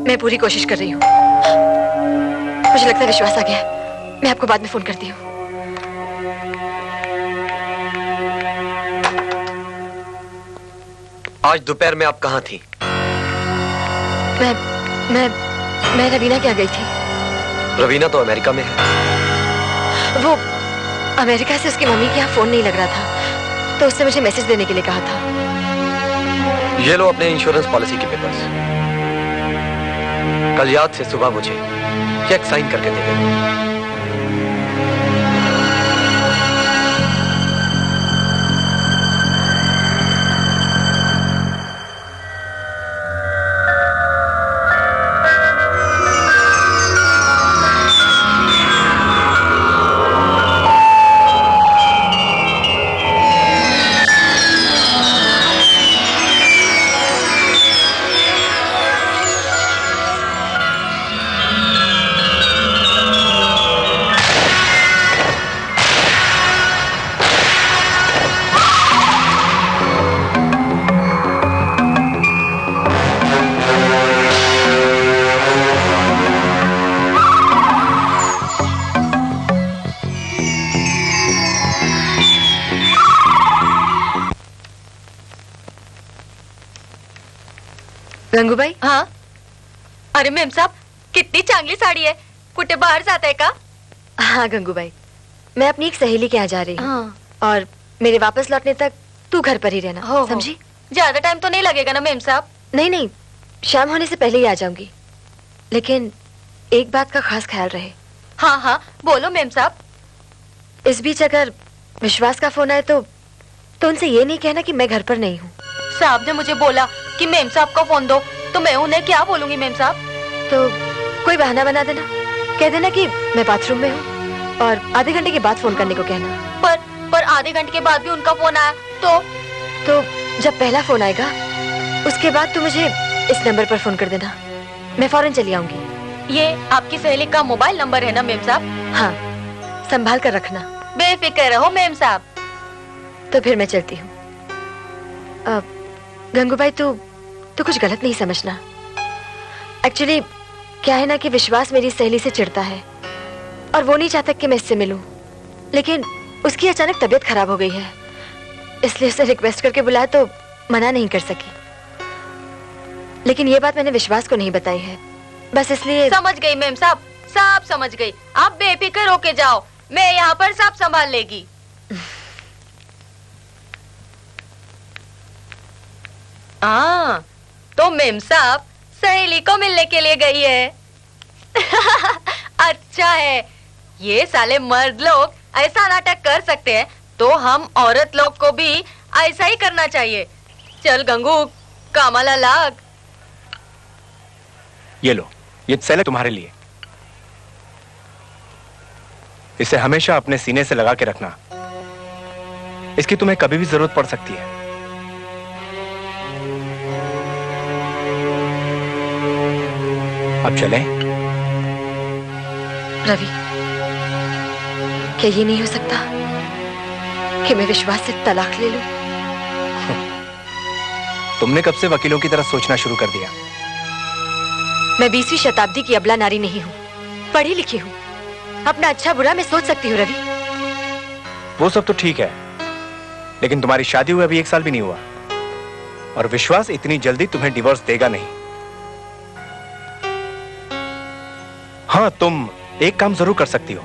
मैं पूरी कोशिश कर रही हूँ। मुझे लगता है विश्वास आ गया। मैं आपको बाद में फोन करती हूँ। आज दोपहर में आप कहाँ थी? मैं रवीना के यहाँ गई थी। रवीना तो अमेरिका में है। वो अमेरिका से उसकी मम्मी के यहाँ फोन नहीं लग रहा था, तो उसने मुझे मैसेज देने के लिए कहा था। ये लो अपने इंश्योरेंस पॉलिसी के पेपर्स। कल याद से सुबह मुझे चेक साइन करके दे देना। गंगूबाई। हाँ, अरे मैम साहब, कितनी चांगली साड़ी है। कुटे बाहर जाता है का? हाँ गंगूबाई, मैं अपनी एक सहेली के यहाँ जा रही हूँ। हाँ। और मेरे वापस लौटने तक तू घर पर ही रहना, समझी? ज्यादा टाइम तो नहीं लगेगा ना मैम साहब? नहीं, शाम होने से पहले ही आ जाऊंगी। लेकिन एक बात का खास ख्याल रहे। हाँ हाँ, बोलो मैम साहब। इस बीच अगर विश्वास का फोन आए तो उनसे ये नहीं कहना कि मैं घर पर नहीं हूँ। साहब ने मुझे बोला कि मैम साहब को फोन दो, तो मैं उन्हें क्या बोलूंगी मैम साहब? तो कोई बहाना बना देना, कह देना कि मैं बाथरूम में हूँ और आधे घंटे के बाद फोन करने को कहना। पर आधे घंटे के बाद भी उनका फोन आया तो जब पहला फोन आएगा उसके बाद तू मुझे इस नंबर पर फोन कर देना, मैं फौरन चली आऊंगी। ये आपकी सहेली का मोबाइल नंबर है ना मैम साहब? हाँ, संभाल कर रखना। बेफिक्र रहो मैम साहब। तो फिर मैं चलती हूँ। गंगूबाई, तू कुछ गलत नहीं समझना। एक्चुअली क्या है ना कि विश्वास मेरी सहेली से चिढ़ता है और वो नहीं चाहता कि मैं इससे मिलूं, लेकिन उसकी अचानक तबीयत खराब हो गई है, इसलिए उसे रिक्वेस्ट करके बुलाया तो मना नहीं कर सकी। लेकिन ये बात मैंने विश्वास को नहीं बताई है, बस इसलिए। समझ गई मैम साहब, सब समझ गई। आप बेफिक्र होके जाओ, मैं यहाँ पर सब संभाल लेगी। तो मेम साहब सहेली को मिलने के लिए गई है। अच्छा है, ये साले मर्द लोग ऐसा नाटक कर सकते हैं, तो हम औरत लोग को भी ऐसा ही करना चाहिए। चल गंगू, कामाला लाग। ये लो, ये सैले तुम्हारे लिए। इसे हमेशा अपने सीने से लगा के रखना, इसकी तुम्हें कभी भी जरूरत पड़ सकती है। अब चलें? रवि, क्या ये नहीं हो सकता कि मैं विश्वास से तलाक ले लूं? तुमने कब से वकीलों की तरह सोचना शुरू कर दिया? मैं 20वीं शताब्दी की अबला नारी नहीं हूँ, पढ़ी लिखी हूँ। अपना अच्छा बुरा मैं सोच सकती हूँ रवि। वो सब तो ठीक है, लेकिन तुम्हारी शादी हुए अभी 1 साल भी नहीं हुआ, और विश्वास इतनी जल्दी तुम्हें डिवोर्स देगा नहीं। हाँ, तुम एक काम जरूर कर सकती हो।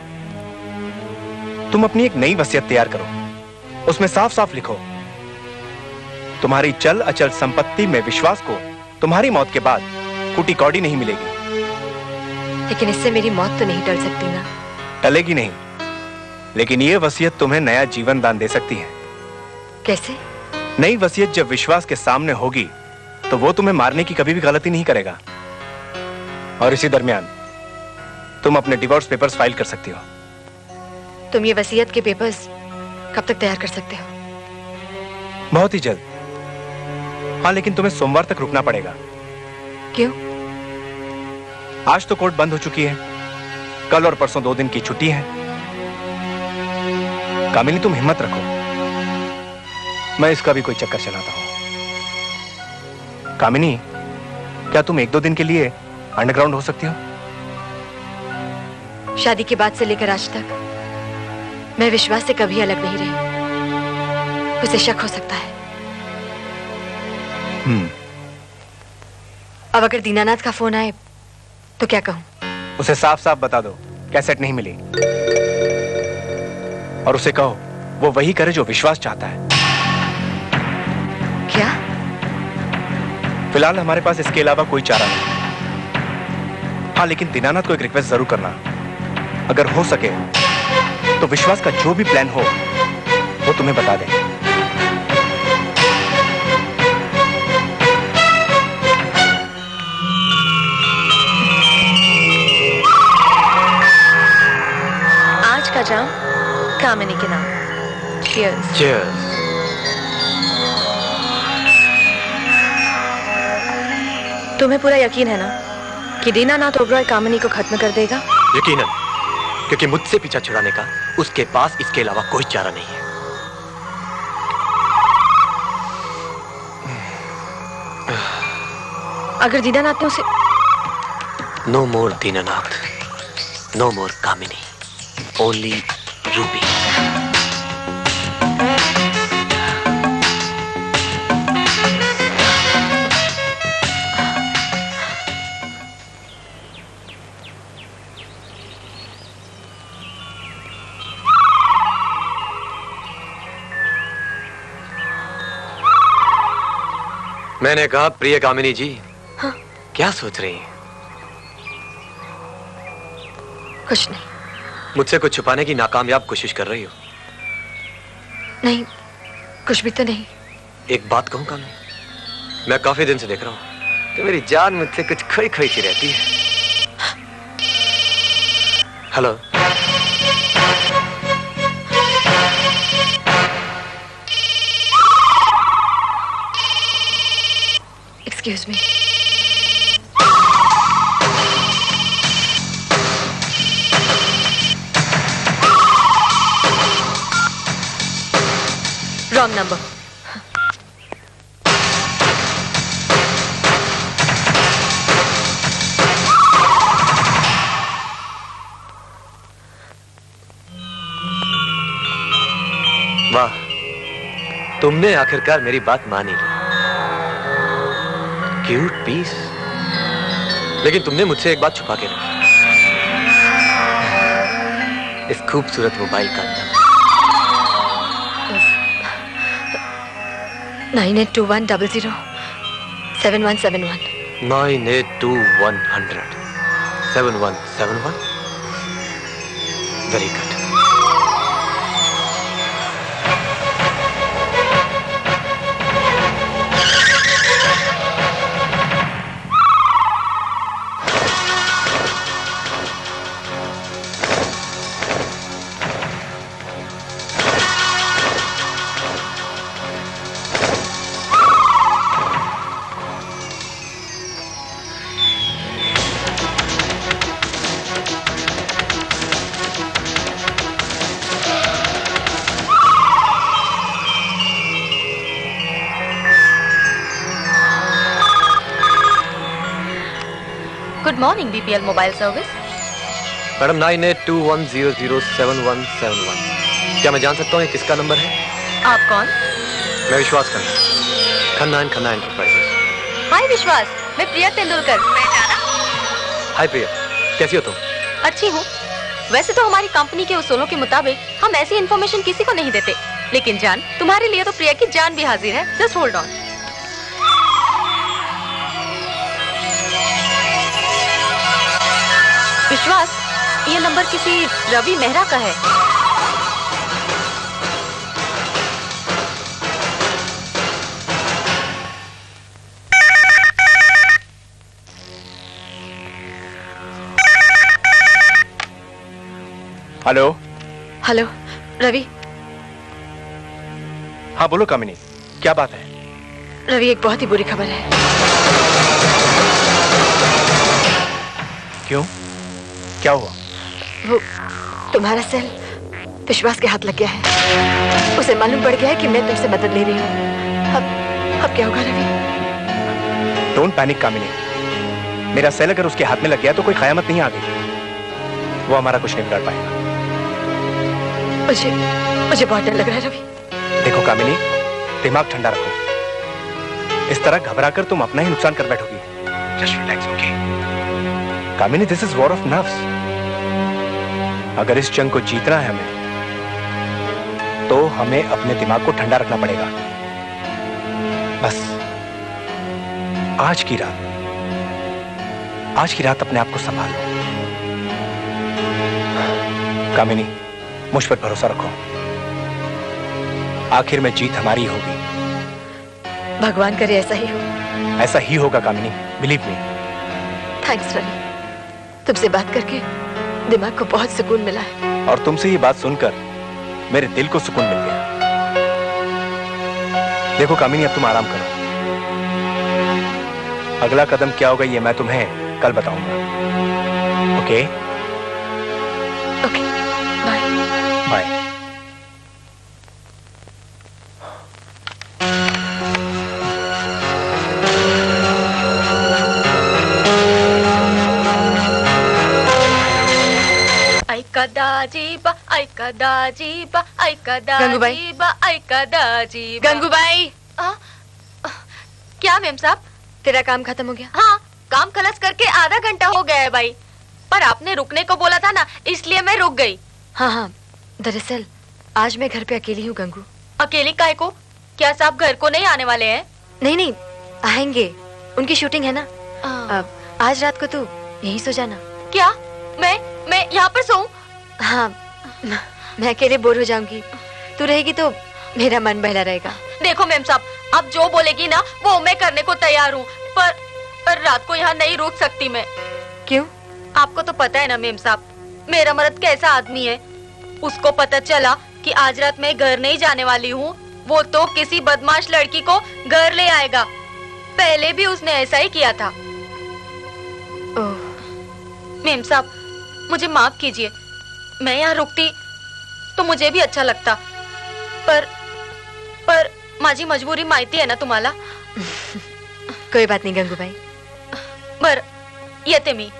तुम अपनी एक नई वसीयत तैयार करो, उसमें साफ साफ लिखो तुम्हारी चल अचल संपत्ति में विश्वास को तुम्हारी मौत के बाद फूटी कौड़ी नहीं मिलेगी। लेकिन इससे मेरी मौत तो नहीं टल सकती ना? टलेगी नहीं, लेकिन ये वसीयत तुम्हें नया जीवन दान दे सकती है। कैसे? नई वसीयत जब विश्वास के सामने होगी तो वो तुम्हें मारने की कभी भी गलती नहीं करेगा, और इसी दरमियान तुम अपने डिवोर्स पेपर्स फाइल कर सकती हो। तुम ये वसीयत के पेपर्स कब तक तैयार कर सकते हो? बहुत ही जल्द। हाँ, लेकिन तुम्हें सोमवार तक रुकना पड़ेगा। क्यों? आज तो कोर्ट बंद हो चुकी है, कल और परसों 2 दिन की छुट्टी है। कामिनी, तुम हिम्मत रखो, मैं इसका भी कोई चक्कर चलाता हूं। कामिनी, क्या तुम 1-2 दिन के लिए अंडरग्राउंड हो सकती हो? शादी के बाद से लेकर आज तक मैं विश्वास से कभी अलग नहीं रही। उसे शक हो सकता है। अब अगर दीनानाथ का फोन आए तो क्या कहूं? उसे साफ साफ बता दो कैसेट नहीं मिली, और उसे कहो वो वही करे जो विश्वास चाहता है। क्या? फिलहाल हमारे पास इसके अलावा कोई चारा नहीं। हाँ, लेकिन दीनानाथ को एक रिक्वेस्ट जरूर करना, अगर हो सके तो विश्वास का जो भी प्लान हो वो तुम्हें बता दे। आज का जाम कामिनी के नाम। Cheers. Cheers. तुम्हें पूरा यकीन है ना कि दीनानाथ ओबरॉय कामिनी को खत्म कर देगा? यकीनन, क्योंकि मुझसे पीछा छुड़ाने का उसके पास इसके अलावा कोई चारा नहीं है। अगर दीनानाथ ने उसे... नो मोर दीनानाथ, नो मोर कामिनी, ओनली रूबी। मैंने कहा, प्रिय कामिनी जी। हाँ? क्या सोच रही हैं? कुछ नहीं। मुझसे कुछ छुपाने की नाकामयाब कोशिश कर रही हो? नहीं, कुछ भी तो नहीं। एक बात कहूं कामिनी, मैं काफी दिन से देख रहा हूं कि मेरी जान मुझसे कुछ खोई खोई सी रहती है। Hello, excuse me. Wrong number. वाह, तुमने आखिरकार मेरी बात मानी ली। क्यूट पीस, लेकिन तुमने मुझसे एक बात छुपा के रखी। इस खूबसूरत मोबाइल का number 9821007171। 9821007171। Very good. Good morning BPL mobile service. Madam 9821007171। क्या मैं जान सकता हूँ ये किसका नंबर है? आप कौन? मैं विश्वास खन्ना एंटरप्राइजेस। हाय विश्वास, मैं प्रिया तेंदुलकर। पहचाना? हाय प्रिया, कैसी हो तुम? अच्छी हूँ। वैसे तो हमारी कंपनी के उसूलों के मुताबिक हम ऐसी इन्फॉर्मेशन किसी को नहीं देते, लेकिन जान, तुम्हारे लिए तो प्रिया की जान भी हाजिर है। Just hold on. विश्वास, ये नंबर किसी रवि मेहरा का है। हेलो। हेलो रवि। हाँ बोलो कामिनी, क्या बात है? रवि, एक बहुत ही बुरी खबर है। क्यों, क्या हुआ? वो तुम्हारा सेल विश्वास के हाथ लग गया है। उसे मालूम पड़ गया है कि मैं तुमसे मदद ले रही हूँ। अब क्या होगा रवि? डोंट पैनिक कामिनी। मेरा सेल अगर उसके हाथ में लग गया तो कोई कयामत नहीं आ गई। वो हमारा कुछ नहीं बिगाड़ पाएगा। मुझे बहुत डर लग रहा है रवि। देखो कामिनी, दिमाग ठंडा रखो। इस तरह घबराकर तुम अपना ही नुकसान कर बैठोगी। Just relax, okay? Kamini, this is war of nerves. अगर इस जंग को जीतना है हमें, तो हमें अपने दिमाग को ठंडा रखना पड़ेगा। बस आज की रात अपने आप को संभाल लो। कामिनी, मुझ पर भरोसा रखो। आखिर में जीत हमारी होगी। भगवान करे ऐसा ही हो। ऐसा ही होगा कामिनी, बिलीव मी। थैंक्स रवि, तुमसे बात करके दिमाग को बहुत सुकून मिला है। और तुमसे ये बात सुनकर मेरे दिल को सुकून मिल गया। देखो कामिनी, अब तुम आराम करो। अगला कदम क्या होगा ये मैं तुम्हें कल बताऊंगा। Okay? Okay, bye. Bye. Gangubai. क्या मेम साहब? तेरा काम खत्म हो गया? हाँ, काम खलस करके आधा घंटा हो गया है भाई। पर आपने रुकने को बोला था ना, इसलिए मैं रुक गई। हाँ, दरअसल आज मैं घर पे अकेली हूँ गंगू। अकेली काहे को? क्या साहब घर को नहीं आने वाले हैं? नहीं, आएंगे। उनकी शूटिंग है ना। आज रात को तू यहीं सो जाना। क्या? मैं यहाँ पर सोऊं? हाँ, मैं अकेले बोर हो जाऊंगी। तू रहेगी तो मेरा मन बहला रहेगा। देखो मेम साहब, आप जो बोलेगी ना वो मैं करने को तैयार हूँ, पर रात को यहाँ नहीं रुक सकती मैं। क्यों? आपको तो पता है ना मेम साहब, मेरा मर्द कैसा आदमी है। उसको पता चला कि आज रात मैं घर नहीं जाने वाली हूँ, वो तो किसी बदमाश लड़की को घर ले आएगा। पहले भी उसने ऐसा ही किया था। ओह। मेम साहब, मुझे माफ कीजिए। मैं यहाँ रुकती तो मुझे भी अच्छा लगता, पर माझी मजबूरी माहिती है ना तुम्हाला। कोई बात नहीं गंगूबाई। बर येते मी।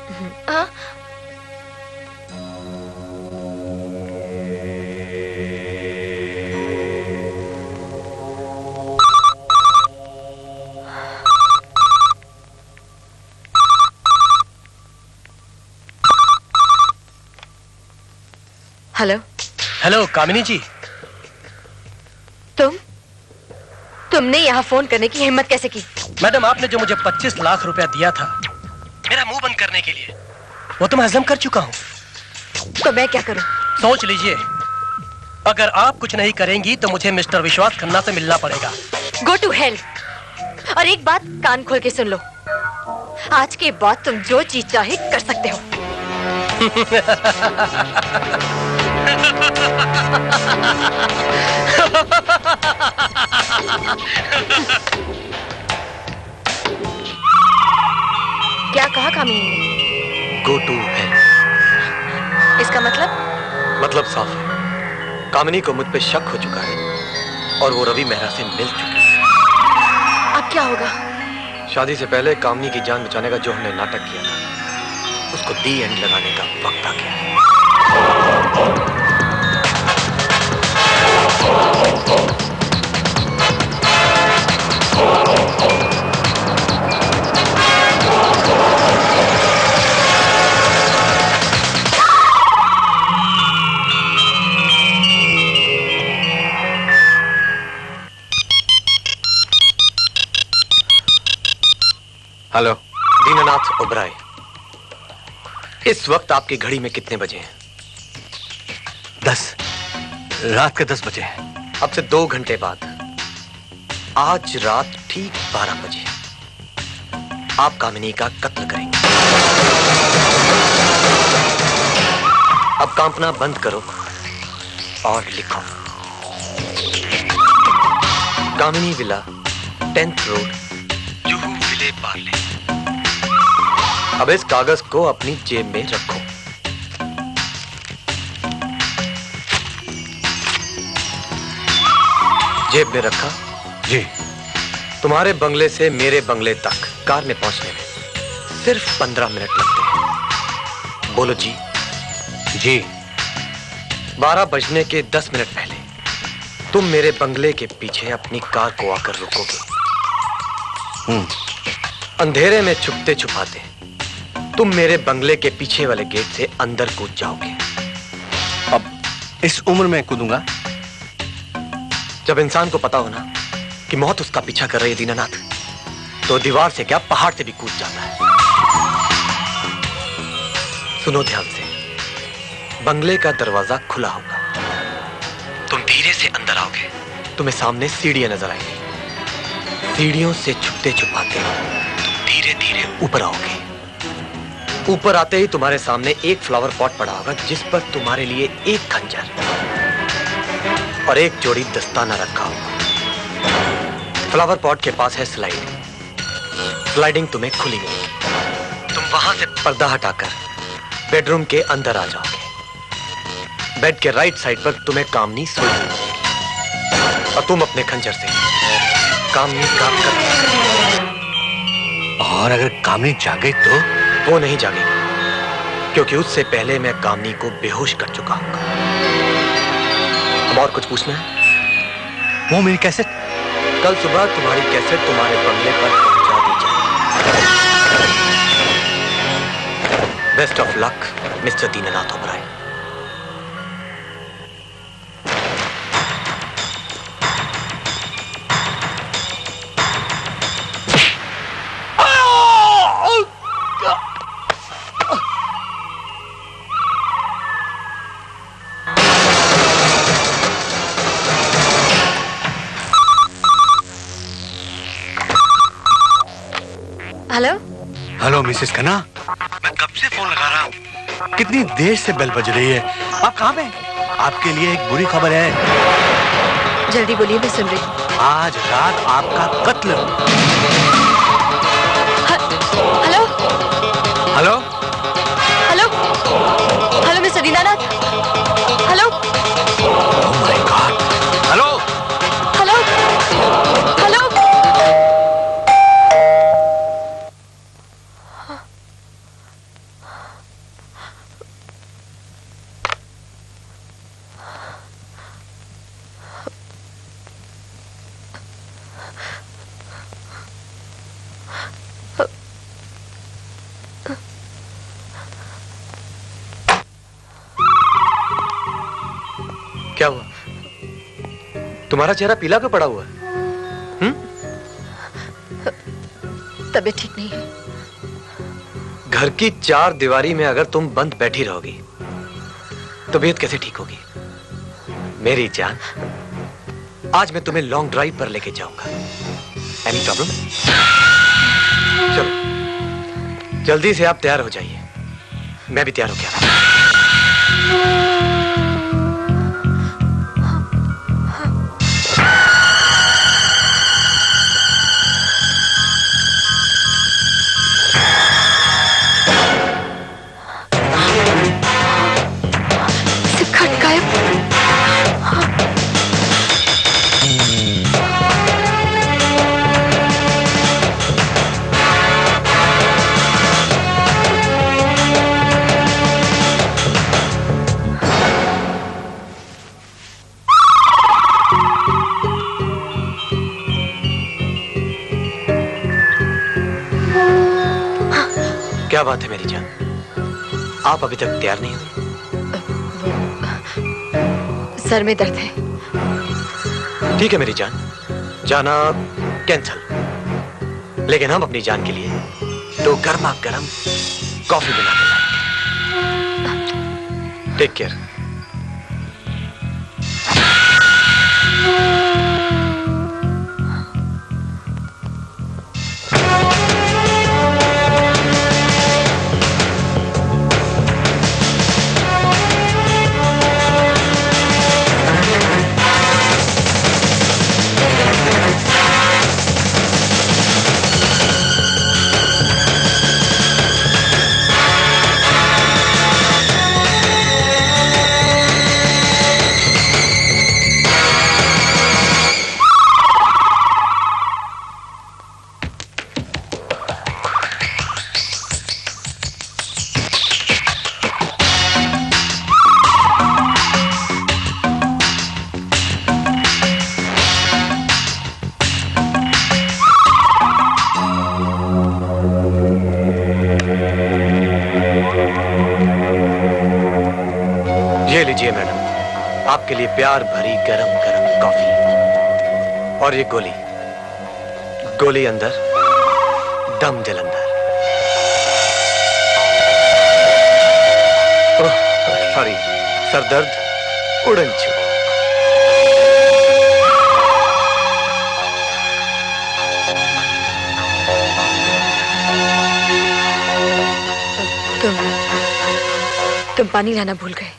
हेलो कामिनी जी। तुमने यहाँ फोन करने की हिम्मत कैसे की? मैडम, आपने जो मुझे 25 लाख रुपया दिया था मेरा मुंह बंद करने के लिए, वो तो मैं हजम कर चुका हूँ। तो मैं क्या करूँ? सोच लीजिए, अगर आप कुछ नहीं करेंगी तो मुझे मिस्टर विश्वास खन्ना से मिलना पड़ेगा। Go to hell. और एक बात कान खोल के सुन लो, आज के बाद तुम जो चीज चाहे कर सकते हो। क्या कहा कामिनी ने? Go to hell. इसका मतलब साफ है, कामिनी को मुझ पे शक हो चुका है और वो रवि मेहरा से मिल चुकी है। अब क्या होगा? शादी से पहले कामिनी की जान बचाने का जो हमने नाटक किया था, उसको दी एंड लगाने का वक्त आ गया है। हेलो। दीनानाथ ओबराय, इस वक्त आपकी घड़ी में कितने बजे हैं? 10, रात के 10 बजे हैं। अब से 2 घंटे बाद आज रात ठीक 12 बजे आप कामिनी का कत्ल करेंगे। अब कांपना बंद करो और लिखो, कामिनी villa, 10th road, Juhu Vile Parle. अब इस कागज को अपनी जेब में रखो। जेब में रखा? जी। तुम्हारे बंगले से मेरे बंगले तक कार में पहुंचने में सिर्फ 15 मिनट लगते हैं। बोलो जी। जी। 12 बजने के 10 मिनट पहले तुम मेरे बंगले के पीछे अपनी कार को आकर रुकोगे। अंधेरे में छुपते छुपाते तुम मेरे बंगले के पीछे वाले गेट से अंदर कूद जाओगे। अब इस उम्र में कूदूंगा? जब इंसान को पता हो ना कि मौत उसका पीछा कर रही है दीनानाथ, तो दीवार से क्या पहाड़ से भी कूद जाता है। सुनो ध्यान से, बंगले का दरवाजा खुला होगा, तुम धीरे से अंदर आओगे, तुम्हें सामने सीढ़ियां नजर आएंगी। सीढ़ियों से छुपते छुपाते तुम धीरे धीरे ऊपर आओगे। ऊपर आते ही तुम्हारे सामने एक फ्लावर पॉट पड़ा होगा, जिस पर तुम्हारे लिए एक खंजर और एक जोड़ी दस्ताना रखा होगा। फ्लावर पॉट के पास है स्लाइडिंग तुम्हें खुली मिलेगी। तुम वहां से पर्दा हटाकर बेडरूम के अंदर आ जाओगे। बेड के राइट साइड पर तुम्हें कामनी सोई हुई मिलेगी और तुम अपने खंजर से कामनी का कत्ल करोगे। और अगर कामनी जागे तो? वो नहीं जागेगी, क्योंकि उससे पहले मैं कामनी को बेहोश कर चुका हूं। अब और कुछ पूछना है? वो मेरी कैसेट? कल सुबह तुम्हारी कैसेट तुम्हारे बंगले पर पहुंचा दी जाएगी। Best of luck mister Dinanath Oberoi. Hello. Hello Mrs Khanna, मैं कब से फोन लगा रहा हूँ, कितनी देर से बेल बज रही है। आप कहाँ पे? आपके लिए एक बुरी खबर है। जल्दी बोलिए, मैं सुन रही हूँ। आज रात आपका कत्ल। Hello hello hello hello mister Dinanath. Hello. Oh my God. Hello hello hello. क्या हुआ? तुम्हारा चेहरा पीला क्यों पड़ा हुआ है? तबीयत ठीक नहीं है। घर की 4 दीवारी में अगर तुम बंद बैठी रहोगी, तबीयत कैसे ठीक होगी? मेरी जान, आज मैं तुम्हें लॉन्ग ड्राइव पर लेके जाऊंगा। Any problem? चलो जल्दी से आप तैयार हो जाइए, मैं भी तैयार हो गया। क्या बात है मेरी जान, आप अभी तक तैयार नहीं हुई? सर में दर्द है। ठीक है मेरी जान, जाना कैंसल, लेकिन हम अपनी जान के लिए तो गर्मा गर्म कॉफी बना के लाएंगे। Take care. ये लीजिए मैडम, आपके लिए प्यार भरी गरम गरम कॉफी। और ये गोली, गोली अंदर, दम दिल अंदर। ओह सॉरी, सरदर्द उड़न छू। तुम पानी लाना भूल गए।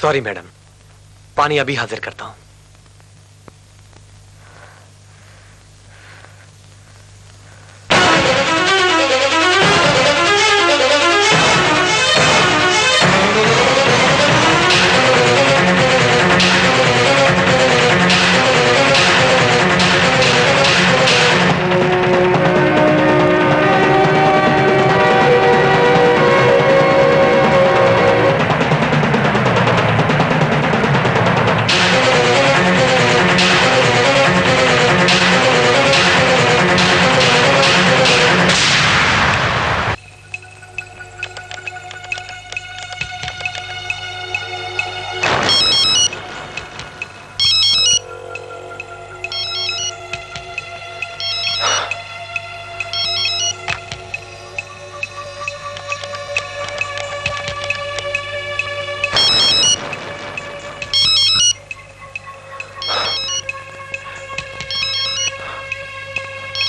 सॉरी मैडम, पानी अभी हाजिर करता हूं।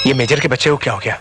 ये मेजर के बच्चे को क्या हो गया?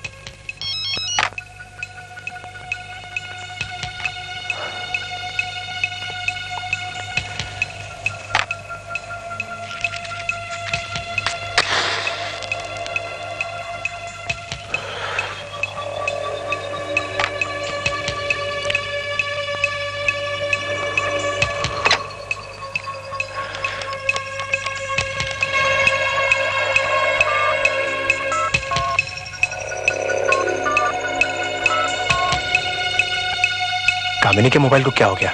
कामिनी के मोबाइल को क्या हो गया?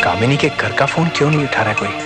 कामिनी के घर का फोन क्यों नहीं उठा रहा है कोई?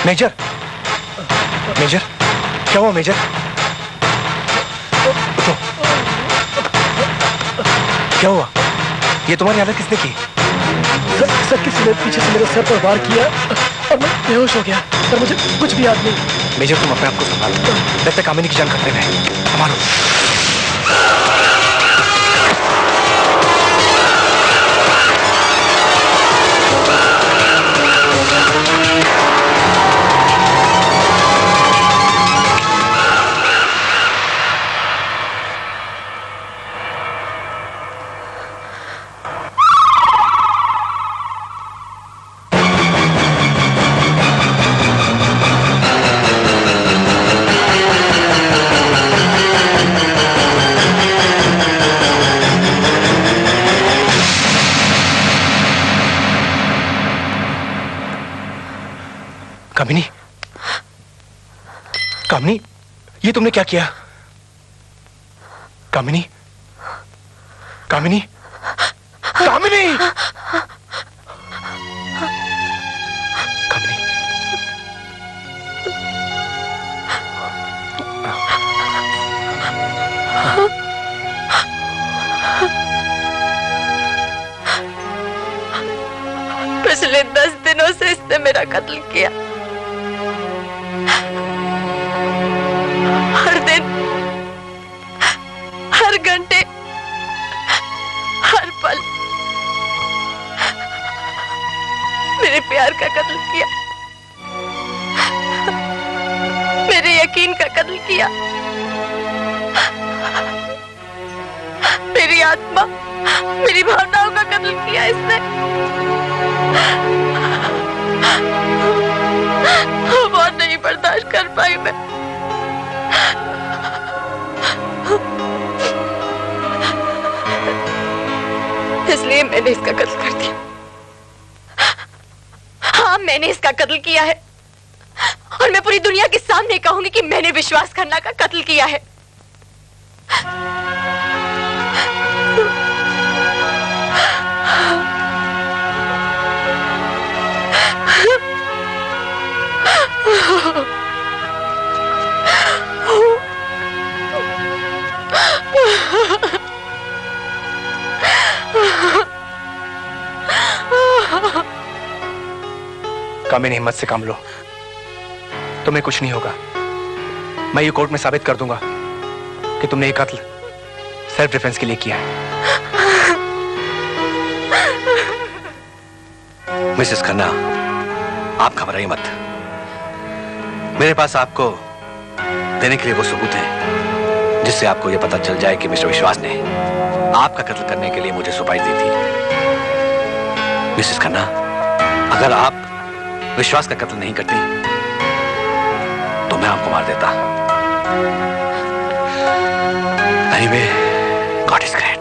मेजर, मेजर, क्या हुआ मेजर? उठो। क्या हुआ? ये तुम्हारी हालत किसने की? सर किसी ने पीछे से मेरे सर पर वार किया और मैं बेहोश हो गया। सर मुझे कुछ भी याद नहीं। मेजर तुम अपने आप को संभालो, लगता है कामिनी की जान खतरे में है। संभालो। कामिनी, कामिनी, ये तुमने क्या किया? कामिनी, कामिनी, कामिनी, कामिनी। पिछले 10 दिनों से इसने मेरा कत्ल किया। हर दिन, हर घंटे, हर पल मेरे प्यार का कत्ल किया, मेरे यकीन का कत्ल किया, मेरी आत्मा, मेरी भावनाओं का कत्ल किया इसने। अब और नहीं बर्दाश्त कर पाई मैं। इसलिए मैंने इसका कत्ल कर दिया। हाँ, मैंने इसका कत्ल किया है और मैं पूरी दुनिया के सामने कहूंगी कि मैंने विश्वास खन्ना का कत्ल किया है। कामिनी, हिम्मत से काम लो, तुम्हें कुछ नहीं होगा। मैं ये कोर्ट में साबित कर दूंगा कि तुमने ये कत्ल सेल्फ डिफेंस के लिए किया है। मिसेस खन्ना, आप घबराइए मत। मेरे पास आपको देने के लिए वो सबूत है जिससे आपको यह पता चल जाए कि मिस्टर विश्वास ने आपका कत्ल करने के लिए मुझे सुपारी दी थी। मिसेस खन्ना, अगर आप विश्वास का कत्ल नहीं करती तो मैं आपको मार देता। Anyway, God is great.